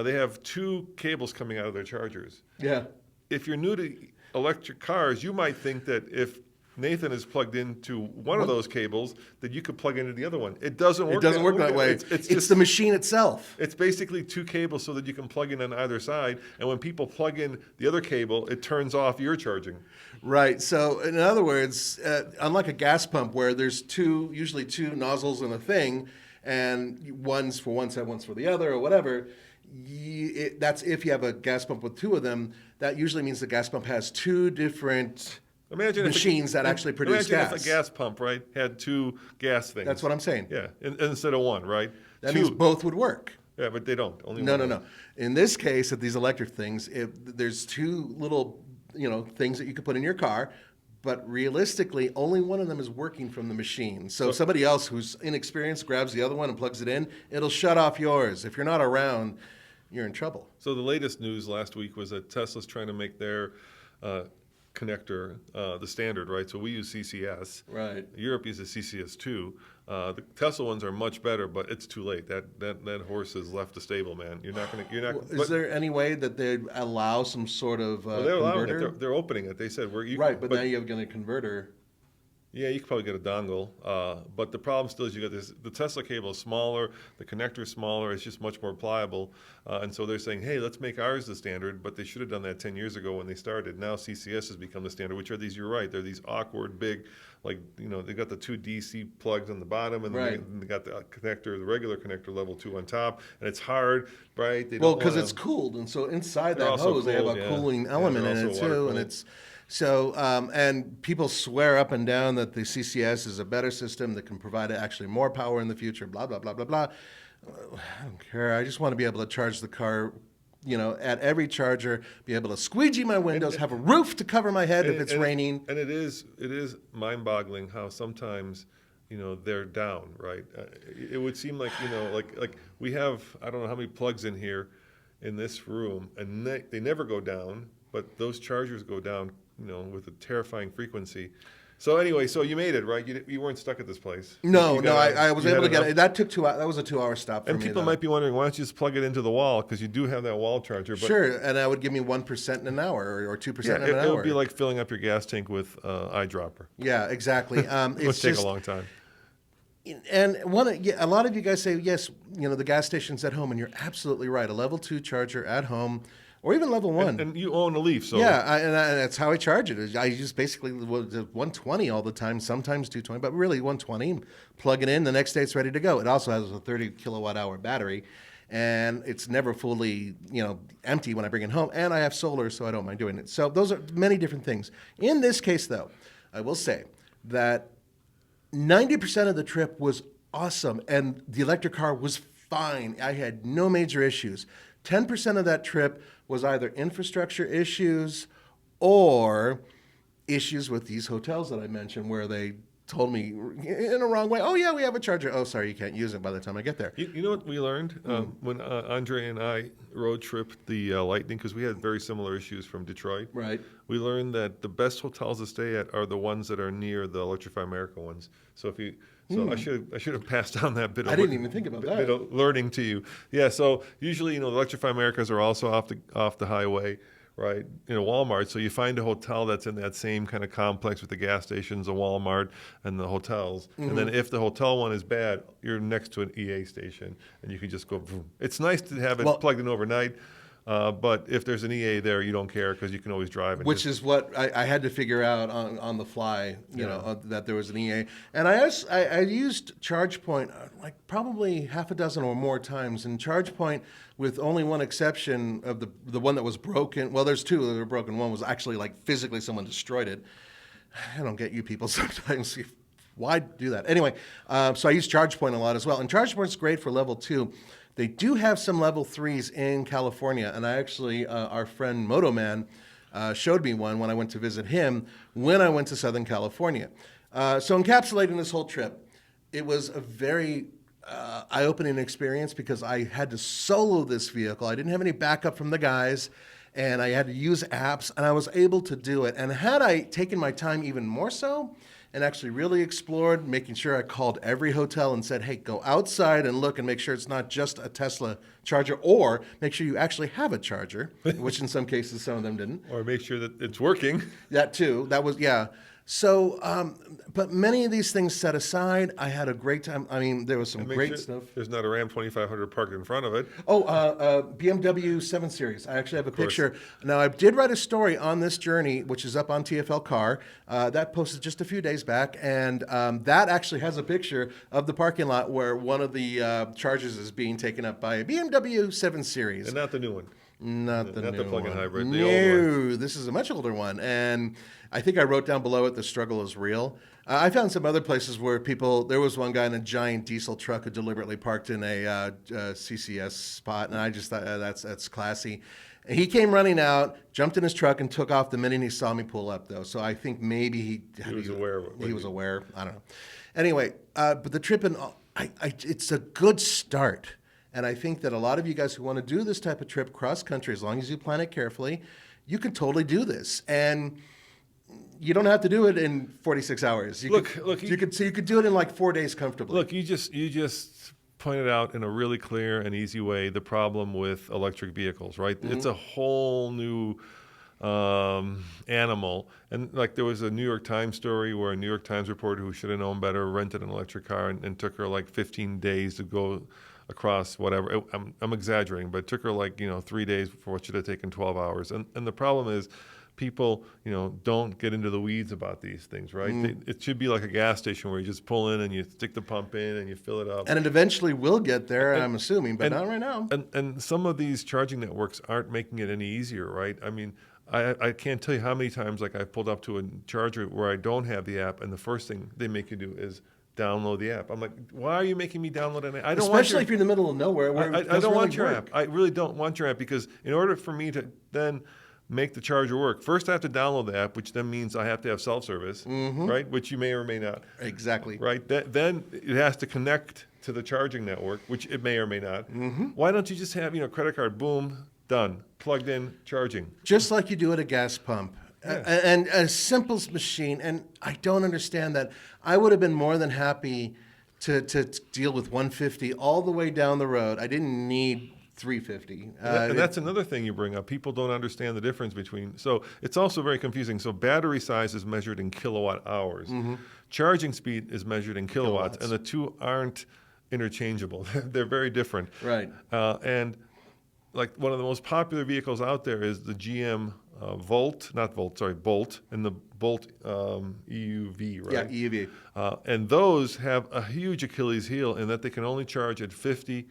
They have two cables coming out of their chargers. Yeah. If you're new to electric cars, you might think that if Nathan is plugged into one of those cables, that you could plug into the other one. It doesn't work. It doesn't work that way. It's just the machine itself. It's basically two cables so that you can plug in on either side. And when people plug in the other cable, it turns off your charging. Right. So in other words, unlike a gas pump where there's usually two nozzles in a thing, and one's for one side, one's for the other, or whatever. That's if you have a gas pump with two of them. That usually means the gas pump has two different machines that actually produce gas. Imagine if a gas pump, right, had two gas things. That's what I'm saying. Yeah, instead of one, right? That means both would work. Yeah, but they don't. Only No. one. In this case, at these electric things, there's two little things that you could put in your car, but realistically, only one of them is working from the machine. So somebody else who's inexperienced grabs the other one and plugs it in, it'll shut off yours. If you're not around, you're in trouble. So the latest news last week was that Tesla's trying to make their connector the standard, right? So we use CCS. Right. Europe uses CCS2. The Tesla ones are much better, but it's too late. That horse has left the stable, man. You're not going to. Is there any way that they'd allow some sort of they're allowing converter? it. They're opening it. They said but now you're going to converter. Yeah, you could probably get a dongle, but the problem still is you got this. The Tesla cable is smaller, the connector is smaller. It's just much more pliable, and so they're saying, "Hey, let's make ours the standard." But they should have done that 10 years ago when they started. Now CCS has become the standard, which are these. You're right. They're these awkward, big, like they got the two DC plugs on the bottom, and then they got the connector, the regular connector level 2 on top, and it's hard, right? Because it's cooled, and so inside that hose they have a cooling element in it too, and it's. So, and people swear up and down that the CCS is a better system that can provide actually more power in the future, blah, blah, blah, blah, blah. I don't care. I just want to be able to charge the car, at every charger, be able to squeegee my windows, have a roof to cover my head if it's raining. And it is mind-boggling how sometimes, they're down, right? It would seem like, like we have, I don't know how many plugs in here in this room, and they never go down, but those chargers go down, with a terrifying frequency. So anyway, so you made it, right? You weren't stuck at this place. No, I was able to get it. That took 2 hours. That was a 2-hour stop for me. And people might be wondering, why don't you just plug it into the wall? Because you do have that wall charger. But sure, and that would give me 1% in an hour or 2% in an hour. It would be like filling up your gas tank with eyedropper. Yeah, exactly. It would take a long time. And a lot of you guys say, yes, the gas station's at home, and you're absolutely right. A level 2 charger at home, or even level 1. And you own a Leaf, so yeah, and that's how I charge it. I use basically 120 all the time, sometimes 220, but really 120. Plug it in, the next day it's ready to go. It also has a 30 kilowatt hour battery, and it's never fully empty when I bring it home. And I have solar, so I don't mind doing it. So those are many different things. In this case, though, I will say that 90% of the trip was awesome, and the electric car was fine. I had no major issues. 10% of that trip was either infrastructure issues or issues with these hotels that I mentioned where they told me in a wrong way, oh, yeah, we have a charger. Oh, sorry, you can't use it by the time I get there. You know what we learned when Andre and I road tripped the Lightning, because we had very similar issues from Detroit. Right. We learned that the best hotels to stay at are the ones that are near the Electrify America ones. So I should have passed down that bit. I didn't even think about that. Bit of learning to you. Yeah. So usually, the Electrify Americas are also off the highway, right? In a Walmart. So you find a hotel that's in that same kind of complex with the gas stations, a Walmart, and the hotels. And then if the hotel one is bad, you're next to an EA station, and you can just go. Boom. It's nice to have it plugged in overnight. But if there's an EA there, you don't care because you can always drive. Which is what I had to figure out on the fly, that there was an EA. And I used ChargePoint like probably half a dozen or more times. And ChargePoint, with only one exception of the one that was broken. Well, there's two that were broken. One was actually like physically someone destroyed it. I don't get you people sometimes. Why do that? Anyway, so I use ChargePoint a lot as well. And ChargePoint's great for level 2. They do have some level 3s in California, and I actually, our friend Motoman showed me one when I went to visit him when I went to Southern California. So encapsulating this whole trip, it was a very eye-opening experience because I had to solo this vehicle. I didn't have any backup from the guys, and I had to use apps, and I was able to do it. And had I taken my time even more so, and actually really explored, making sure I called every hotel and said, hey, go outside and look and make sure it's not just a Tesla charger, or make sure you actually have a charger, which in some cases some of them didn't. Or make sure that it's working. That too. That was, yeah. So, but many of these things set aside, I had a great time. I mean, there was some great stuff. There's not a Ram 2500 parked in front of it. Oh, BMW 7 Series. I actually have a picture. Now, I did write a story on this journey, which is up on TFL Car. That posted just a few days back, and that actually has a picture of the parking lot where one of the chargers is being taken up by a BMW 7 Series. And not the new one. Not the plug-in hybrid. The old one. This is a much older one, and I think I wrote down below it, the struggle is real. I found some other places where there was one guy in a giant diesel truck who deliberately parked in a CCS spot, and I just thought that's classy. And he came running out, jumped in his truck, and took off the minute he saw me pull up, though. So I think maybe he was aware. He was aware. I don't know. Anyway, but the trip, it's a good start. And I think that a lot of you guys who want to do this type of trip cross-country, as long as you plan it carefully, you can totally do this. And you don't have to do it in 46 hours. You could do it in like 4 days comfortably. Look, you just pointed out in a really clear and easy way the problem with electric vehicles, right? Mm-hmm. It's a whole new animal. And like there was a New York Times story where a New York Times reporter who should have known better rented an electric car and took her like 15 days to go across whatever. I'm exaggerating, but it took her 3 days for what should have taken 12 hours. And the problem is people, don't get into the weeds about these things, right? It should be like a gas station where you just pull in and you stick the pump in and you fill it up. And it eventually will get there, I'm assuming, but not right now. And some of these charging networks aren't making it any easier, right? I mean, I can't tell you how many times I've pulled up to a charger where I don't have the app, and the first thing they make you do is download the app. I'm like, why are you making me download an app? Especially if you're in the middle of nowhere. I don't want your app. I really don't want your app, because in order for me to then make the charger work, first I have to download the app, which then means I have to have self-service, right? Which you may or may not. Exactly. Right? Then it has to connect to the charging network, which it may or may not. Why don't you just have, credit card, boom, done, plugged in, charging? Just like you do at a gas pump. Yeah. And a simple machine, and I don't understand that. I would have been more than happy to deal with 150 all the way down the road. I didn't need 350. And that's another thing you bring up. People don't understand the difference between. So it's also very confusing. So battery size is measured in kilowatt hours. Charging speed is measured in kilowatts, and the two aren't interchangeable. They're very different. Right. And like one of the most popular vehicles out there is the GM Bolt, and the Bolt EUV, right? Yeah, EUV. And those have a huge Achilles heel in that they can only charge at 50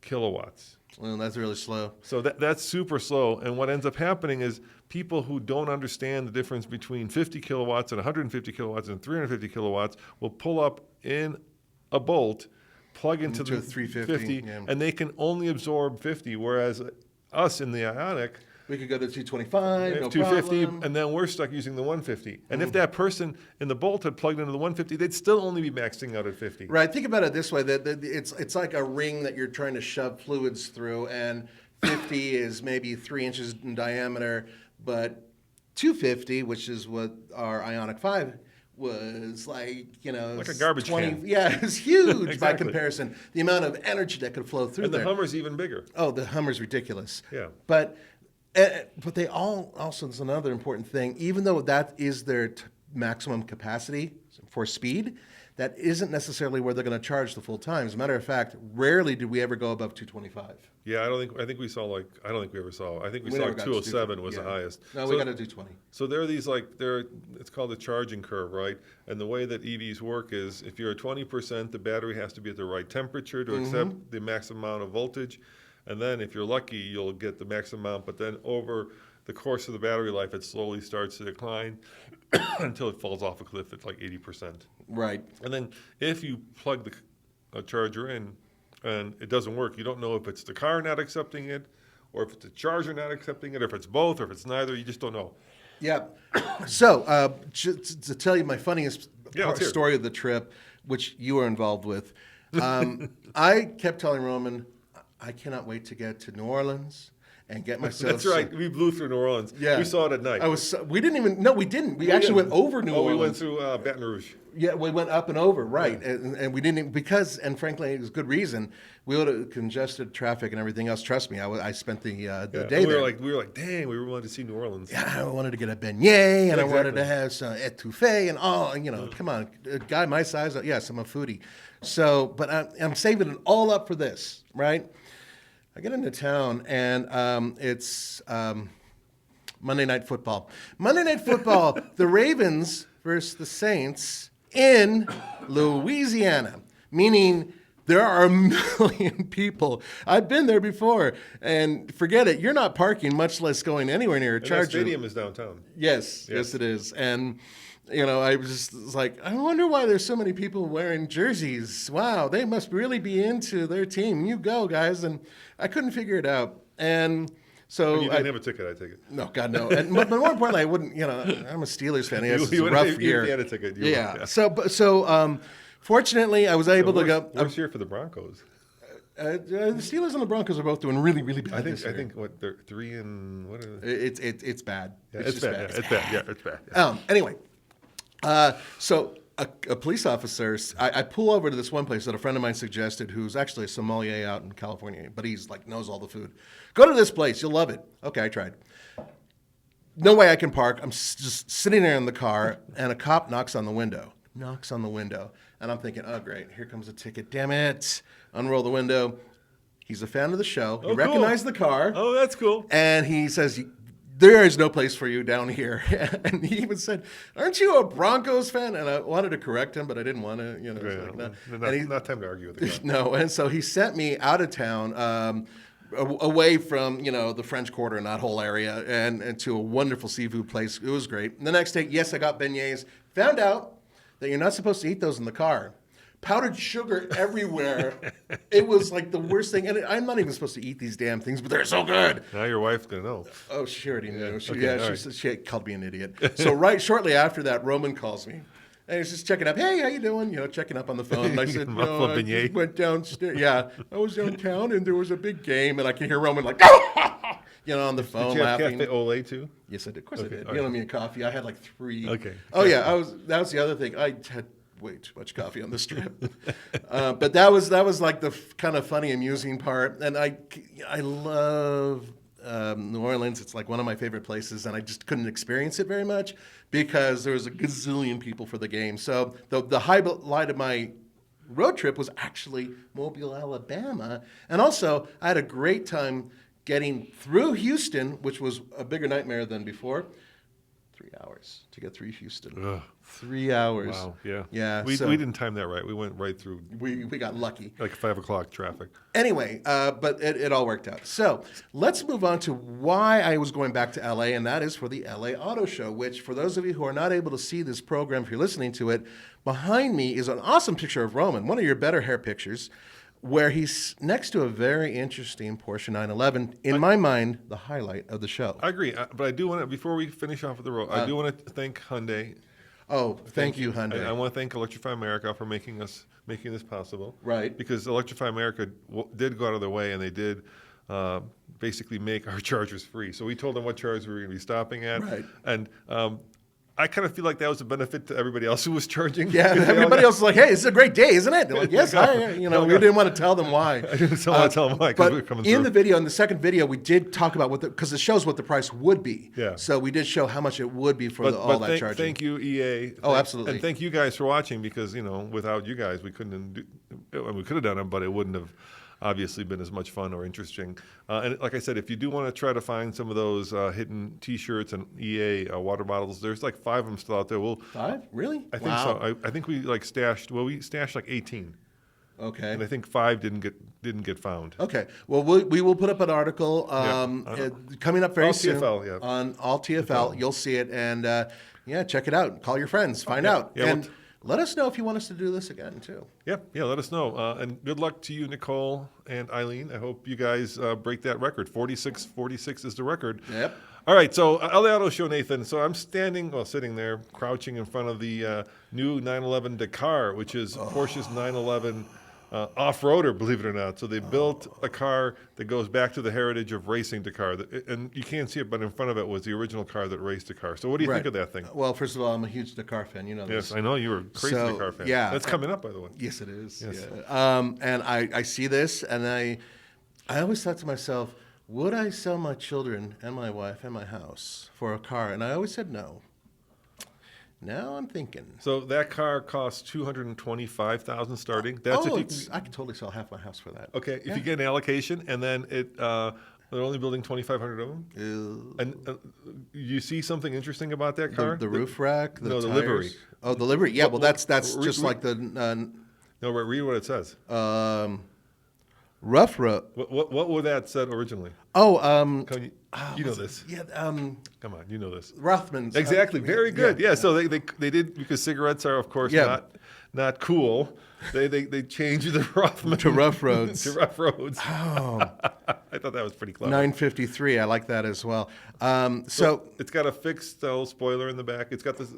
kilowatts. Well, that's really slow. So that's super slow. And what ends up happening is people who don't understand the difference between 50 kilowatts and 150 kilowatts and 350 kilowatts will pull up in a Bolt, plug into the 350, and they can only absorb 50, whereas us in the Ioniq, We could go to 225, no 250, problem. and then we're stuck using the 150. And if that person in the Bolt had plugged into the 150, they'd still only be maxing out at 50. Right. Think about it this way: that it's like a ring that you're trying to shove fluids through, and 50 is maybe 3 inches in diameter, but 250, which is what our Ioniq 5 was like, like a garbage 20, can. Yeah, it's huge by Exactly. comparison. The amount of energy that could flow through And there. the Hummer's even bigger. Oh, the Hummer's ridiculous. Yeah. But they all also, it's another important thing, even though that is their maximum capacity for speed, that isn't necessarily where they're going to charge the full time. As a matter of fact, rarely do we ever go above 225. Yeah, I think we saw I don't think we ever saw. I think we saw never got to 207 was the yeah. highest. No, So- we got to do 20. So there are these it's called the charging curve, right? And the way that EVs work is if you're at 20%, the battery has to be at the right temperature to accept the max amount of voltage. And then if you're lucky, you'll get the max amount, but then over the course of the battery life, it slowly starts to decline until it falls off a cliff at like 80%. Right. And then if you plug the charger in and it doesn't work, you don't know if it's the car not accepting it or if it's the charger not accepting it, or if it's both, or if it's neither. You just don't know. Yeah. So, just to tell you my funniest let's hear it. story of the trip, which you were involved with, I kept telling Roman, I cannot wait to get to New Orleans and get myself. That's right. We blew through New Orleans. Yeah. We saw it at night. We didn't even. No, we didn't. We actually went over New Orleans. We went through Baton Rouge. Yeah, we went up and over, right? And we didn't because, and frankly, it was good reason. We would have congested traffic and everything else. Trust me, I spent the day there. We were like, dang, we were wanting to see New Orleans. Yeah, I wanted to get a beignet, and I wanted Exactly. to have some etouffee, and all. Come on, a guy my size. Yes, I'm a foodie. So, but I'm saving it all up for this, right? I get into town, and it's Monday Night Football. Monday Night Football, the Ravens versus the Saints in Louisiana, meaning there are a million people. I've been there before, and forget it, you're not parking, much less going anywhere near a And that charger. stadium is downtown. Yes, it is. And, I was just like, I wonder why there's so many people wearing jerseys. Wow, they must really be into their team. You go, guys. And I couldn't figure it out. And so You didn't have a ticket, I take it. no, God, no. But more importantly, I wouldn't, I'm a Steelers fan. Yes, it's a You rough if year. you had a ticket. Yeah. So fortunately, I was able to go. Worst year for the Broncos. The Steelers and the Broncos are both doing really, really bad this year. I think what they're 3 and what are they? It's bad. Yeah, It's it's just bad. Yeah, it's bad. Yeah, it's bad. Yeah. Anyway, so a police officer, I pull over to this one place that a friend of mine suggested, who's actually a sommelier out in California, but he's like knows all the food. Go to this place, you'll love it. Okay, I tried. No way I can park. I'm just sitting there in the car, and a cop knocks on the window. And I'm thinking, oh great, here comes a ticket. Damn it! Unroll the window. He's a fan of the show. He recognized the car. Oh, that's cool. And he says, there is no place for you down here. And he even said, aren't you a Broncos fan? And I wanted to correct him, but I didn't want to, it's like, no. Not time to argue with the guy. No, and so he sent me out of town, away from, the French Quarter and that whole area, and to a wonderful seafood place. It was great. And the next day, yes, I got beignets. Found out that you're not supposed to eat those in the car. Powdered sugar everywhere. It was like the worst thing. And I'm not even supposed to eat these damn things, but they're so good. Now your wife's going to know. Oh, she already knew. Okay, She called me an idiot. So shortly after that, Roman calls me. And he's just checking up. Hey, how you doing? Checking up on the phone. And I said, I just went downstairs. Yeah, I was downtown, and there was a big game, and I can hear Roman like, on the phone Did you have laughing. Cafe Ole too? Yes, I did. Of course I did. all You right. know me a coffee. I had like 3. Okay. Oh yeah, that was the other thing. I had way too much coffee on this trip. But that was like the kind of funny, amusing part. And I love New Orleans. It's like one of my favorite places, and I just couldn't experience it very much because there was a gazillion people for the game. So the highlight of my road trip was actually Mobile, Alabama. And also, I had a great time getting through Houston, which was a bigger nightmare than before. 3 hours to get through Houston. Ugh. 3 hours. Wow. Yeah. Yeah. We so didn't time that right. We went right through we got lucky. like 5 o'clock traffic. Anyway, but it all worked out. So let's move on to why I was going back to LA, and that is for the LA Auto Show, which for those of you who are not able to see this program, if you're listening to it, behind me is an awesome picture of Roman, one of your better hair pictures, where he's next to a very interesting Porsche 911. In my mind, the highlight of the show. I agree, but I do want to, before we finish off with the road, I do want to thank Hyundai. Oh, thank you, Hyundai. I want to thank Electrify America for making this possible. Right. Because Electrify America did go out of their way, and they did basically make our chargers free. So we told them what chargers we were going to be stopping at. Right. And I kind of feel like that was a benefit to everybody else who was charging. Yeah, everybody else is like, "Hey, it's a great day, isn't it?" They're like, "Yes, we didn't want to tell them why." I didn't want to tell them why because we were coming through. In the video, in the second video, we did talk about because it shows what the price would be. Yeah. So we did show how much it would be for all that charging. Thank you, EA. Oh, absolutely. And thank you guys for watching because, without you guys, we couldn't we could have done it, but it wouldn't have obviously been as much fun or interesting. And like I said, if you do want to try to find some of those hidden T-shirts and EA water bottles, there's like 5 of them still out there. 5? Really? I think so. I think we stashed like 18. Okay. And I think 5 didn't get found. Okay. Well, we will put up an article coming up very soon TFL, on All TFL. You'll see it, and check it out. Call your friends, find out, and let us know if you want us to do this again too. Yeah, let us know. And good luck to you, Nicole and Eileen. I hope you guys break that record. 46 is the record. Yep. All right, so LA Auto Show, Nathan. So I'm sitting there, crouching in front of the new 911 Dakar, which is Porsche's 911 off-roader, believe it or not. So they built a car that goes back to the heritage of racing Dakar. And you can't see it, but in front of it was the original car that raced Dakar. So what do you think of that thing? Well, first of all, I'm a huge Dakar fan. You know this. Yes, I know. You were a crazy Dakar fan. Yeah. That's coming up, by the way. Yes, it is. Yes. Yeah. And I see this, and I always thought to myself, would I sell my children and my wife and my house for a car? And I always said no. Now I'm thinking. So that car costs $225,000 starting. That's I could totally sell half my house for that. Okay, if you get an allocation, and then they're only building 2,500 of them. And you see something interesting about that car? The roof rack, the tires. The livery. Oh, the livery. Yeah, well, that's just like the. No, read what it says. Rough road. What would that said originally? You know this. Yeah. Come on, you know this. Rothman's. Exactly. Very good. Yeah. So they did, because cigarettes are, of course, not cool. They changed the Rothman to Rough Roads. To Rough Roads. Oh. I thought that was pretty clever. 953. I like that as well. So it's got a fixed spoiler in the back. It's got this,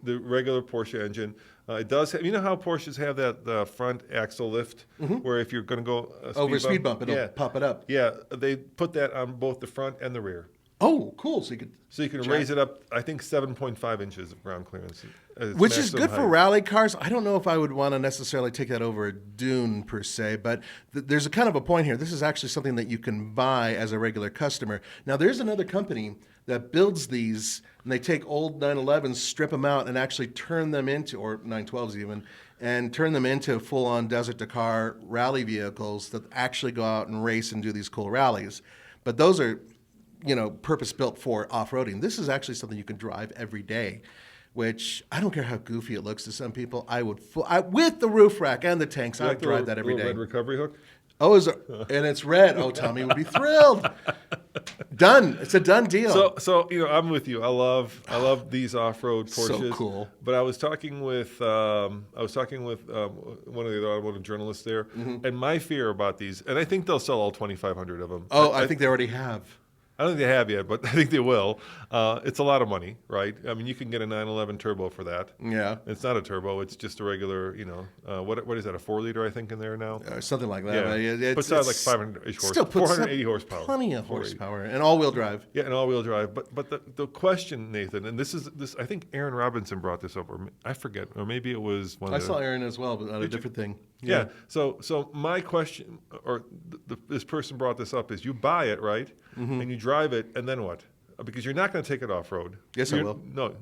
the regular Porsche engine. It does have, how Porsches have that front axle lift, where if you're going to go over a speed bump, it'll pop it up. Yeah, they put that on both the front and the rear. Oh, cool! So you can raise it up, I think, 7.5 inches of ground clearance, which is good for rally cars. I don't know if I would want to necessarily take that over a dune per se, but there's a kind of a point here. This is actually something that you can buy as a regular customer. Now, there's another company that builds these, and they take old 911s, strip them out, and actually turn them into, or 912s even, and turn them into full-on Desert Dakar rally vehicles that actually go out and race and do these cool rallies. But those are, purpose-built for off-roading. This is actually something you can drive every day, which I don't care how goofy it looks to some people. I would, with the roof rack and the tanks, I would drive that every day. Red recovery hook? Oh, and it's red. Oh, Tommy would be thrilled. Done. It's a done deal. So I'm with you. I love these off-road Porsches. So cool. But I was talking with one of the other automotive journalists there, and my fear about these, and I think they'll sell all 2,500 of them. Oh, I think they already have. I don't think they have yet, but I think they will. It's a lot of money, right? I mean, you can get a 911 turbo for that. Yeah. It's not a turbo. It's just a regular, what is that, a 4-liter, I think, in there now? Something like that. Yeah. Puts out like 500-ish horsepower. Still puts 480 horsepower. Plenty of horsepower. And all-wheel drive. Yeah, and all-wheel drive. But the question, Nathan, and this I think Aaron Robinson brought this up, or I forget, or maybe it was one of I saw Aaron as well, but on a different thing. Yeah. So my question, or this person brought this up, is you buy it, right? And you drive it, and then what? Because you're not going to take it off-road. Yes, I will. No,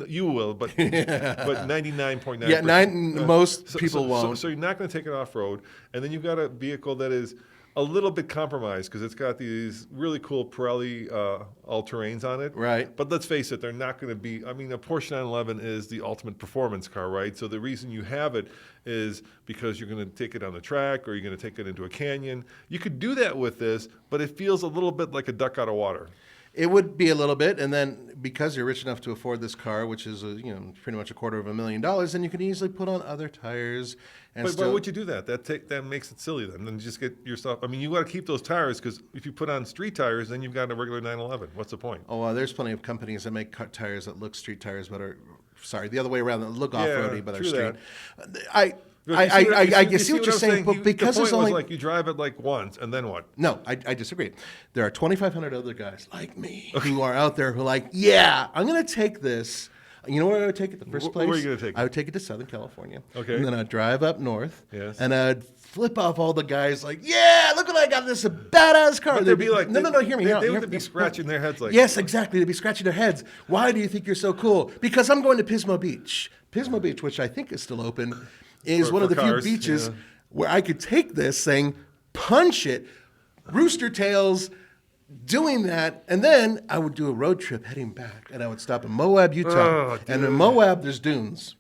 you will, but 99.9%. Yeah, most people won't. So you're not going to take it off-road, and then you've got a vehicle that is a little bit compromised because it's got these really cool Pirelli all-terrains on it. Right. But let's face it, they're not going to be, a Porsche 911 is the ultimate performance car, right? So the reason you have it is because you're going to take it on the track or you're going to take it into a canyon. You could do that with this, but it feels a little bit like a duck out of water. It would be a little bit, and then because you're rich enough to afford this car, which is pretty much $250,000, then you can easily put on other tires. And But why would you do that? That makes it silly then. Then just get yourself. I mean, you got to keep those tires because if you put on street tires, then you've got a regular 911. What's the point? Oh, there's plenty of companies that make tires that look street tires, but are the other way around, that look off-roady, but are street. I see what you're saying, but because there's only like you drive it like once and then what? No, I disagree. There are 2,500 other guys like me who are out there who are like, yeah, I'm going to take this. You know where I would take it in the first place? Where are you going to take it? I would take it to Southern California. Okay. And then I'd drive up north. Yes. And I'd flip off all the guys like, yeah, look what I got. This is a badass car. But they'd be like, no, hear me out. They would be scratching their heads like. Yes, exactly. They'd be scratching their heads. Why do you think you're so cool? Because I'm going to Pismo Beach. Pismo Beach, which I think is still open, is one of the few beaches where I could take this thing, punch it, rooster tails, doing that, and then I would do a road trip heading back, and I would stop in Moab, Utah. And in Moab, there's dunes.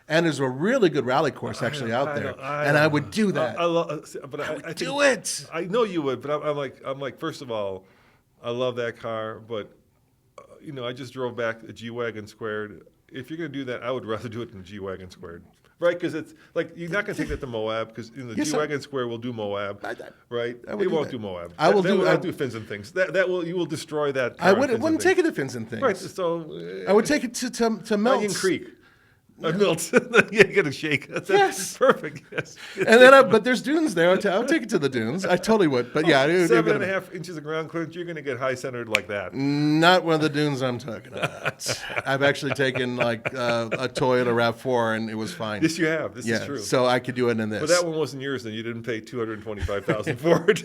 And there's a really good rally course actually out there. I would do that. I do it. I know you would, but I'm like, first of all, I love that car, but I just drove back a G-Wagon squared. If you're going to do that, I would rather do it in a G-Wagon squared. Right, because it's like you're not going to take that to Moab because the G-Wagon Square will do Moab, right? It won't do Moab. I will do fins and things. You will destroy that. I wouldn't take it to fins and things. Right, so I would take it to Melts. Onion Creek. Melts. You get a shake. That's perfect. Yes. And then, but there's dunes there. I'll take it to the dunes. I totally would. But yeah, 7.5 inches of ground clearance. You're going to get high centered like that. Not one of the dunes I'm talking about. I've actually taken like a Toyota RAV4 and it was fine. Yes, you have. This is true. So I could do it in this. But that one wasn't yours. Then you didn't pay $225,000 for it.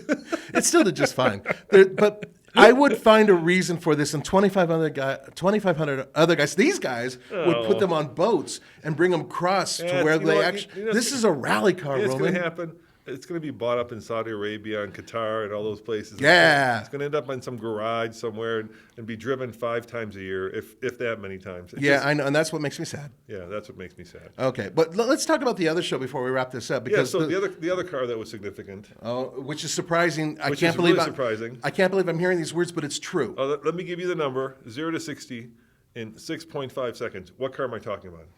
It still did just fine. But I would find a reason for this, and 2,500 other guys. These guys would put them on boats and bring them across to where they actually. This is a rally car, Roman. It's going to happen. It's going to be bought up in Saudi Arabia and Qatar and all those places. Yeah. It's going to end up in some garage somewhere and be driven 5 times a year, if that many times. I know, and that's what makes me sad. Yeah, that's what makes me sad. Okay, but let's talk about the other show before we wrap this up. Because the other car that was significant. Which is surprising. I can't believe I'm hearing these words, but it's true. Let me give you the number: 0 to 60 in 6.5 seconds. What car am I talking about?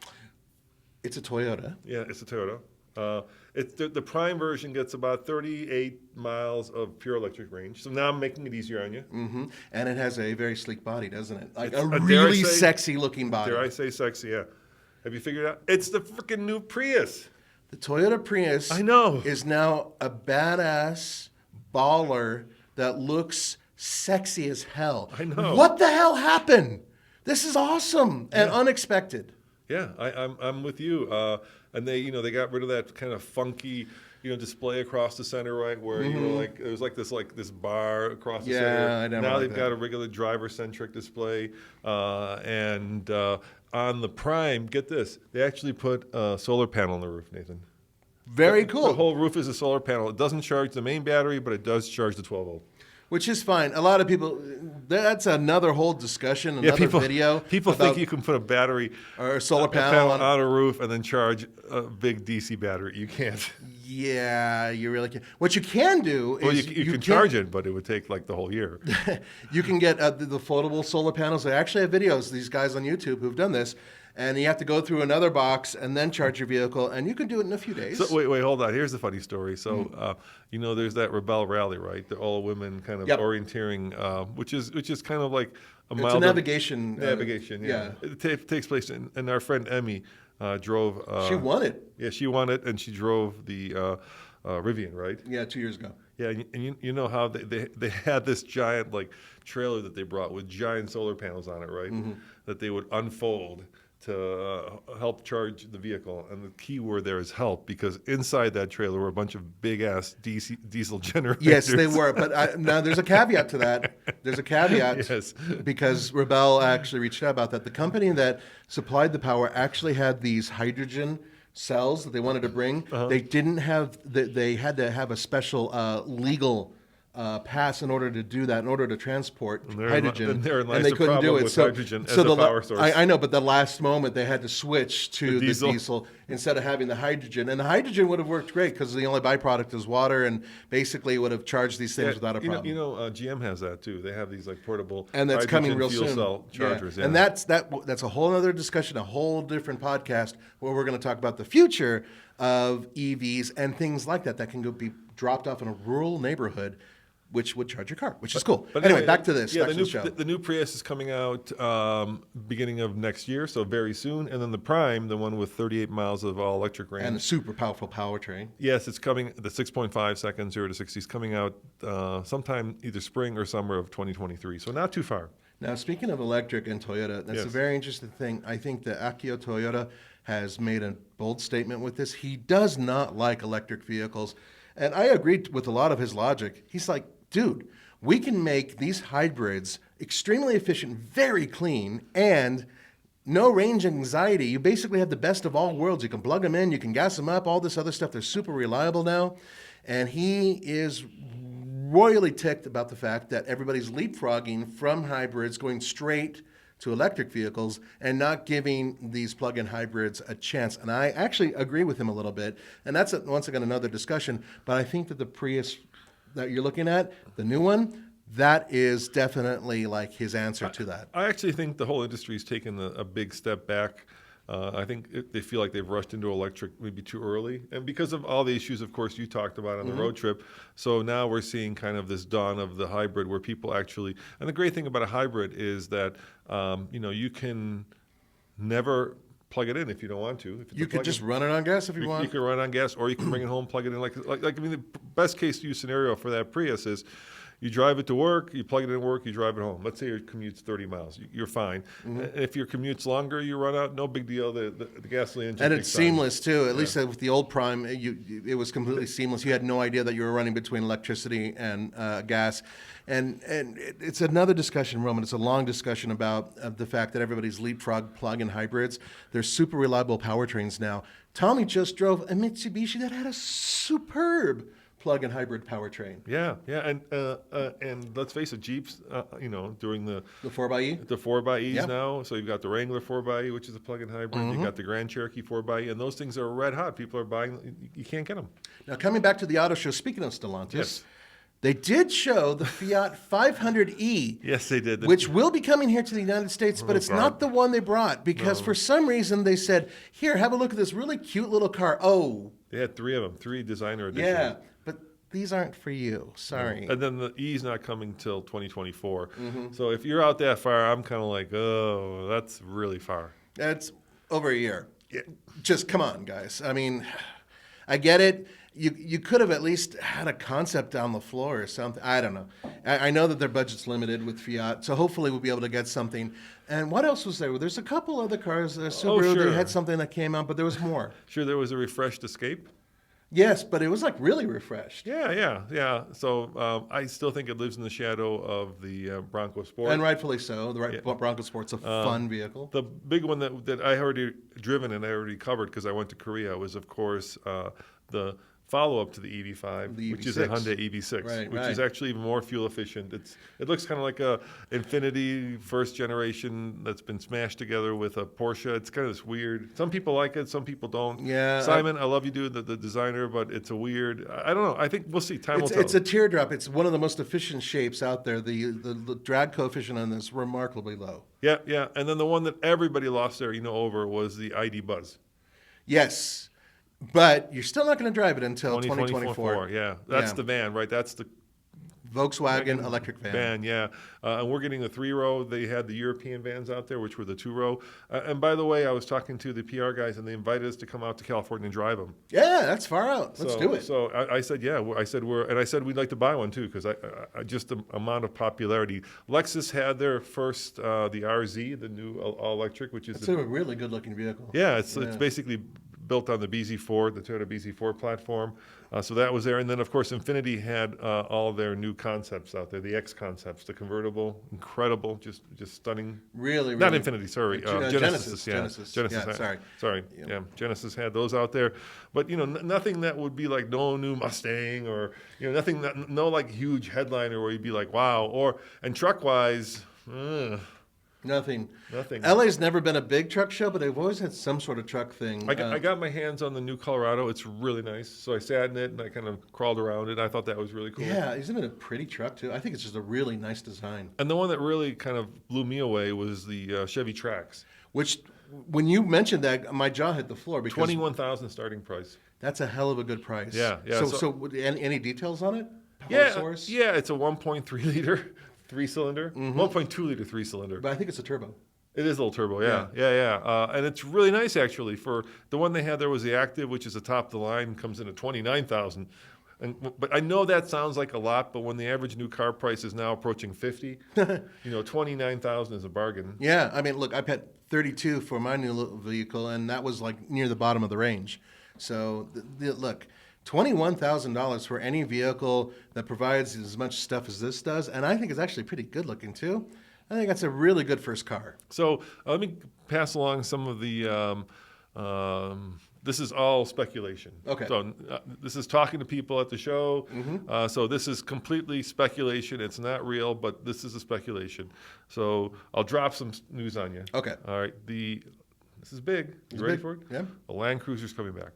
It's a Toyota. Yeah, it's a Toyota. The Prime version gets about 38 miles of pure electric range. So now I'm making it easier on you. Mm-hmm. And it has a very sleek body, doesn't it? Like a really sexy looking body. Dare I say sexy? Yeah. Have you figured it out? It's the freaking new Prius. The Toyota Prius. I know. Is now a badass baller that looks sexy as hell. I know. What the hell happened? This is awesome and unexpected. Yeah, I'm with you. And they got rid of that kind of funky display across the center, right? Where it was like this bar across the center. Now they've got a regular driver-centric display, and on the Prime, get this, they actually put a solar panel on the roof, Nathan. Very cool. The whole roof is a solar panel. It doesn't charge the main battery, but it does charge the 12-volt. Which is fine. A lot of people, that's another whole discussion, another video. People think you can put a battery or a solar panel on a roof and then charge a big DC battery. You can't. Yeah, you really can't. What you can do is you can charge it, but it would take like the whole year. You can get the foldable solar panels. I actually have videos, these guys on YouTube who've done this. And you have to go through another box and then charge your vehicle, and you can do it in a few days. So wait, hold on. Here's the funny story. So, there's that Rebel Rally, right? The all-women kind of orienteering, which is kind of like a mild navigation. Navigation, yeah. It takes place, and our friend Emmy drove. She won it. Yeah, she won it, and she drove the Rivian, right? Yeah, 2 years ago. Yeah, and you know how they had this giant trailer that they brought with giant solar panels on it, right? Mm-hmm. That they would unfold to help charge the vehicle. And the key word there is help, because inside that trailer were a bunch of big-ass diesel generators. Yes, they were. But now there's a caveat to that. There's a caveat. Yes. Because Rebel actually reached out about that. The company that supplied the power actually had these hydrogen cells that they wanted to bring. Uh-huh. They didn't have. They had to have a special legal pass in order to do that, in order to transport And hydrogen, therein lies and they the couldn't do problem it. with So, hydrogen as so a power source. I know, but the last moment they had to switch to The the diesel. diesel instead of having the hydrogen. And the hydrogen would have worked great because the only byproduct is water, and basically would have charged these things without a problem. GM has that too. They have these like portable And that's coming hydrogen real fuel soon. cell chargers. Yeah. And that's a whole other discussion, a whole different podcast where we're going to talk about the future of EVs and things like that can be dropped off in a rural neighborhood, which would charge your car, which is cool. But anyway, back to this. Yeah, back to the show. the new Prius is coming out beginning of next year, so very soon. And then the Prime, the one with 38 miles of all electric range. And a super powerful powertrain. Yes, it's coming. The 6.5 second 0 to 60 is coming out sometime either spring or summer of 2023. So not too far. Now, speaking of electric and Toyota, that's a very interesting thing. I think that Akio Toyota has made a bold statement with this. He does not like electric vehicles. And I agree with a lot of his logic. He's like, dude, we can make these hybrids extremely efficient, very clean, and no range anxiety. You basically have the best of all worlds. You can plug them in, you can gas them up, all this other stuff. They're super reliable now. And he is royally ticked about the fact that everybody's leapfrogging from hybrids, going straight to electric vehicles and not giving these plug-in hybrids a chance. And I actually agree with him a little bit. And that's, once again, another discussion. But I think that the Prius that you're looking at, the new one, that is definitely like his answer to that. I actually think the whole industry has taken a big step back. I think they feel like they've rushed into electric maybe too early. And because of all the issues, of course, you talked about on the road trip. So now we're seeing kind of this dawn of the hybrid where people actually, and the great thing about a hybrid is that, you can never plug it in if you don't want to. If You could just run it on gas if you want. You can run it on gas, or you can bring it home, plug it in. The best case use scenario for that Prius is you drive it to work, you plug it in at work, you drive it home. Let's say your commute's 30 miles. You're fine. If your commute's longer, you run out, no big deal. The gasoline engine And it's kicks on. seamless too. At least with the old Prime, it was completely seamless. You had no idea that you were running between electricity and gas. And it's another discussion, Roman. It's a long discussion about the fact that everybody's leapfrog plug-in hybrids. They're super reliable powertrains now. Tommy just drove a Mitsubishi that had a superb plug-in hybrid powertrain. Yeah, and let's face it, Jeeps, during the 4xe? The 4xe Yeah. now. So you've got the Wrangler 4xe, which is a plug-in hybrid. You've got the Grand Cherokee 4xe, and those things are red hot. People are buying. You can't get them. Now, coming back to the auto show, speaking of Stellantis, Yes. they did show the Fiat 500e. Yes, they did. Which will be coming here to the United States, but it's not the one they brought because for some reason they said, here, have a look at this really cute little car. Oh, They had three of them, 3 designer editions. yeah, but these aren't for you. Sorry. And then the E's not coming till 2024. So if you're out that far, I'm kind of like, oh, that's really far. That's over a year. Just come on, guys. I mean, I get it. You could have at least had a concept on the floor or something. I don't know. I know that their budget's limited with Fiat, so hopefully we'll be able to get something. And what else was there? Well, there's a couple other cars. Subaru, sure. they had something that came out, but there was more. Sure, there was a refreshed Escape. Yes, but it was like really refreshed. Yeah. So I still think it lives in the shadow of the Bronco Sport. And rightfully so. The Bronco Sport's a fun vehicle. The big one that I already driven and I already covered because I went to Korea was, of course, the follow-up to the EV5, The which is a EV6. Hyundai EV6, Right, which is actually even more fuel efficient. It looks kind of like a Infiniti first generation that's been smashed together with a Porsche. It's kind of this weird. Some people like it, some people don't. Yeah, Simon, I love you, dude, the designer, but it's a weird. I don't know. I think we'll see. Time will tell. It's a teardrop. It's one of the most efficient shapes out there. The drag coefficient on this is remarkably low. Yeah. And then the one that everybody lost their over was the ID Buzz. Yes. But you're still not going to drive it until 2024. Yeah, that's the van, right? That's the Volkswagen electric van. Yeah. And we're getting the 3-row. They had the European vans out there, which were the 2-row. And by the way, I was talking to the PR guys, and they invited us to come out to California and drive them. Yeah, that's far out. Let's do it. So I said, yeah. I said we'd like to buy one too, because I just the amount of popularity. Lexus had their first the RZ, the new all electric, which is It's a really good looking vehicle. it's basically built on the BZ4, the Toyota BZ4 platform. So that was there. And then, of course, Infiniti had all of their new concepts out there, the X concepts, the convertible, incredible, just stunning. Really, Not really. Infiniti, sorry. Genesis. Yeah. Genesis. Yeah, sorry. Yeah. Yeah, Genesis had those out there. But, nothing that would be like no new Mustang or, nothing, no like huge headliner where you'd be like, wow. And truck-wise, Nothing. Nothing. LA's never been a big truck show, but they've always had some sort of truck thing. I got my hands on the new Colorado. It's really nice. So I sat in it and I kind of crawled around it. I thought that was really cool. Yeah, isn't it a pretty truck too? I think it's just a really nice design. And the one that really kind of blew me away was the Chevy Trax. Which, when you mentioned that, my jaw hit the floor because $21,000 starting price. that's a hell of a good price. Yeah. So any details on it? Source? Yeah. It's a 1.3 liter 3-cylinder, 1.2 liter 3-cylinder. But I think it's a turbo. It is a little turbo, yeah. And it's really nice actually. For the one they had there was the Active, which is the top of the line, comes in at $29,000. But I know that sounds like a lot, but when the average new car price is now approaching $50, $29,000 is a bargain. Yeah, I mean, look, I paid $32 for my new little vehicle, and that was like near the bottom of the range. So look. $21,000 for any vehicle that provides as much stuff as this does, and I think it's actually pretty good looking too. I think that's a really good first car. So let me pass along some of the. This is all speculation. Okay. So this is talking to people at the show. So this is completely speculation. It's not real, but this is a speculation. So I'll drop some news on you. Okay. All right. This is big. You ready for it? Yeah. The Land Cruiser's coming back.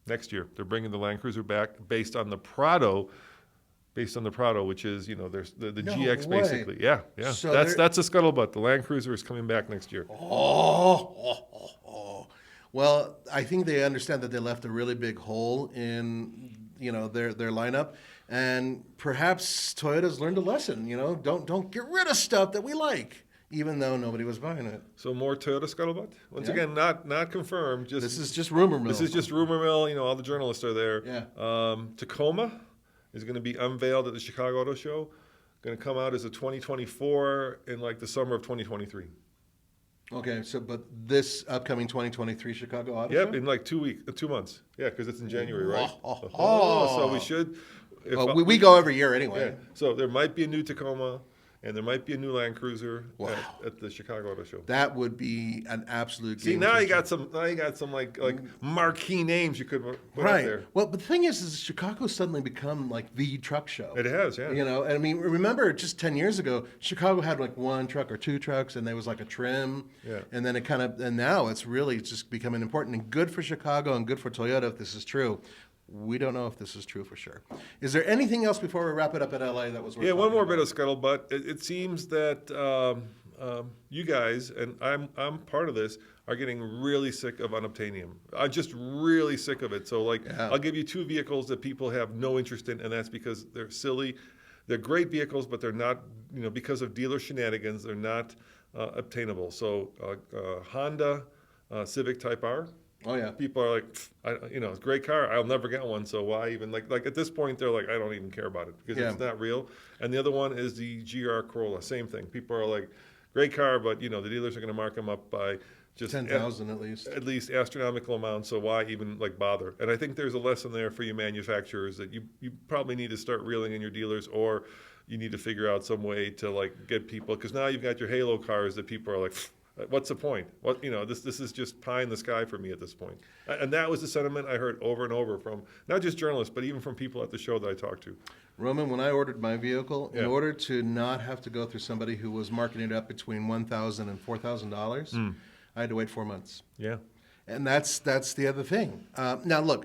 Next year, they're bringing the Land Cruiser back based on the Prado, which is there's the GX way. basically. Yeah. So that's a scuttlebutt. The Land Cruiser is coming back next year. Well, I think they understand that they left a really big hole in their lineup, and perhaps Toyota's learned a lesson. Don't get rid of stuff that we like. Even though nobody was buying it. So more Toyota scuttlebutt? Once again, not confirmed. This is just rumor mill. This is just rumor mill. All the journalists are there. Yeah. Tacoma is going to be unveiled at the Chicago Auto Show. Going to come out as a 2024 in like the summer of 2023. Okay, but this upcoming 2023 Chicago Auto Show? Yep, in like 2 months. Yeah, because it's in January, right? So we should. We go every year anyway. Yeah. So there might be a new Tacoma. And there might be a new Land Cruiser at the Chicago Auto Show. That would be an absolute game See, now changer. you got some like marquee names you could put right. out there. Well, but the thing is Chicago's suddenly become like the truck show. It has, yeah. And I mean, remember just 10 years ago, Chicago had like one truck or two trucks, and there was like a trim. Yeah. And then and now it's really just becoming important and good for Chicago and good for Toyota if this is true. We don't know if this is true for sure. Is there anything else before we wrap it up at LA that was worth one more bit about? of scuttlebutt. It seems that you guys, and I'm part of this, are getting really sick of unobtainium. I'm just really sick of it. So I'll give you two vehicles that people have no interest in, and that's because they're silly. They're great vehicles, but they're not, because of dealer shenanigans, they're not obtainable. So Honda Civic Type R. Oh yeah. People are like, it's a great car. I'll never get one. So why even like at this point they're like, I don't even care about it because it's not real. And the other one is the GR Corolla. Same thing. People are like, great car, but the dealers are going to mark them up by just 10,000 at least. At least astronomical amounts. So why even bother? And I think there's a lesson there for you manufacturers that you probably need to start reeling in your dealers, or you need to figure out some way to get people, because now you've got your halo cars that people are like, what's the point? This is just pie in the sky for me at this point. And that was the sentiment I heard over and over from not just journalists, but even from people at the show that I talked to. Roman, when I ordered my vehicle, in order to not have to go through somebody who was marking it up between $1,000 and $4,000, I had to wait 4 months. Yeah. And that's the other thing. Now, look,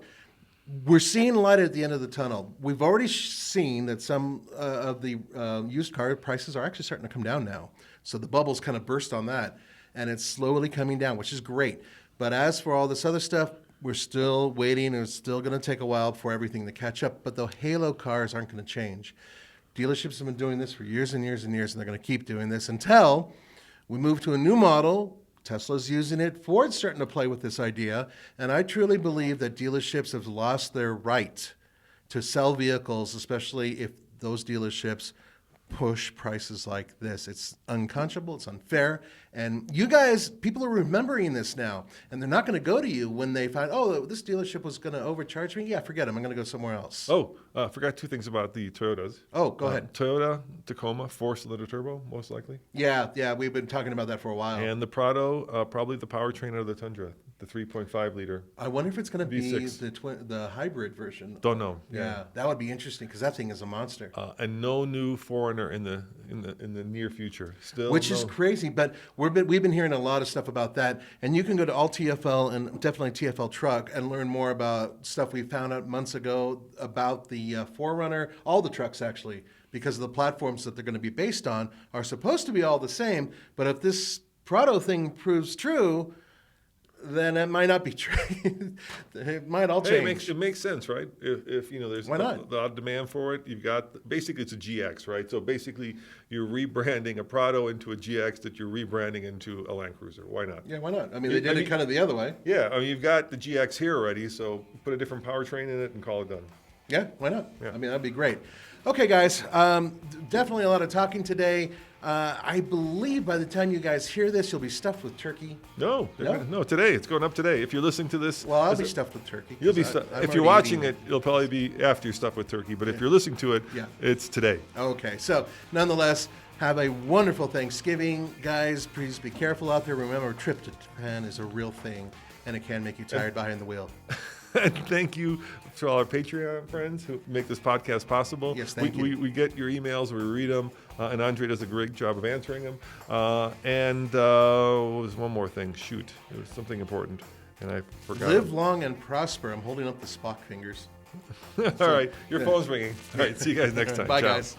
we're seeing light at the end of the tunnel. We've already seen that some of the used car prices are actually starting to come down now. So the bubbles kind of burst on that. And it's slowly coming down, which is great. But as for all this other stuff, we're still waiting, and it's still going to take a while for everything to catch up. But the halo cars aren't going to change. Dealerships have been doing this for years and years and years, and they're going to keep doing this until we move to a new model. Tesla's using it. Ford's starting to play with this idea. And I truly believe that dealerships have lost their right to sell vehicles, especially if those dealerships push prices like this. It's unconscionable, it's unfair, and you guys, people are remembering this now, and they're not going to go to you when they find, oh, this dealership was going to overcharge me. Yeah, forget it. I'm going to go somewhere else. Oh, forgot two things about the Toyotas. Oh, go ahead. Toyota Tacoma, 4-cylinder turbo, most likely. Yeah, we've been talking about that for a while. And the Prado, probably the powertrain of the Tundra, the 3.5 liter. I wonder if it's going to be V6. the hybrid version. Don't know. Yeah, that would be interesting because that thing is a monster. And no new Foreigner in the near future. Still, Which is crazy, but we've been hearing a lot of stuff about that. And you can go to all TFL and definitely TFL Truck and learn more about stuff we found out months ago about the Forerunner, all the trucks actually, because the platforms that they're going to be based on are supposed to be all the same. But if this Prado thing proves true, then it might not be true. It might all change. It makes sense, right? If there's Why not? the demand for it, you've got basically it's a GX, right? So basically, you're rebranding a Prado into a GX that you're rebranding into a Land Cruiser. Why not? Yeah, why not? I mean, they did it kind of the other way. Yeah, I mean, you've got the GX here already, so put a different powertrain in it and call it done. Yeah, why not? Yeah. I mean, that'd be great. Okay, guys, definitely a lot of talking today. I believe by the time you guys hear this, you'll be stuffed with turkey. No, today. It's going up today. If you're listening to this... Well, I'll be stuffed with turkey. You'll be if you're watching it, it'll probably be after you're stuffed with turkey. But if you're listening to it, it's today. Okay, so nonetheless, have a wonderful Thanksgiving. Guys, please be careful out there. Remember, a trip to Japan is a real thing, and it can make you tired behind the wheel. And thank you to all our Patreon friends who make this podcast possible. Yes, thank you. We get your emails, we read them, and Andre does a great job of answering them. And what was one more thing? Shoot, it was something important, and I forgot. Live long and prosper. I'm holding up the Spock fingers. All right, your phone's ringing. All right, see you guys next time. Bye, Ciao. guys.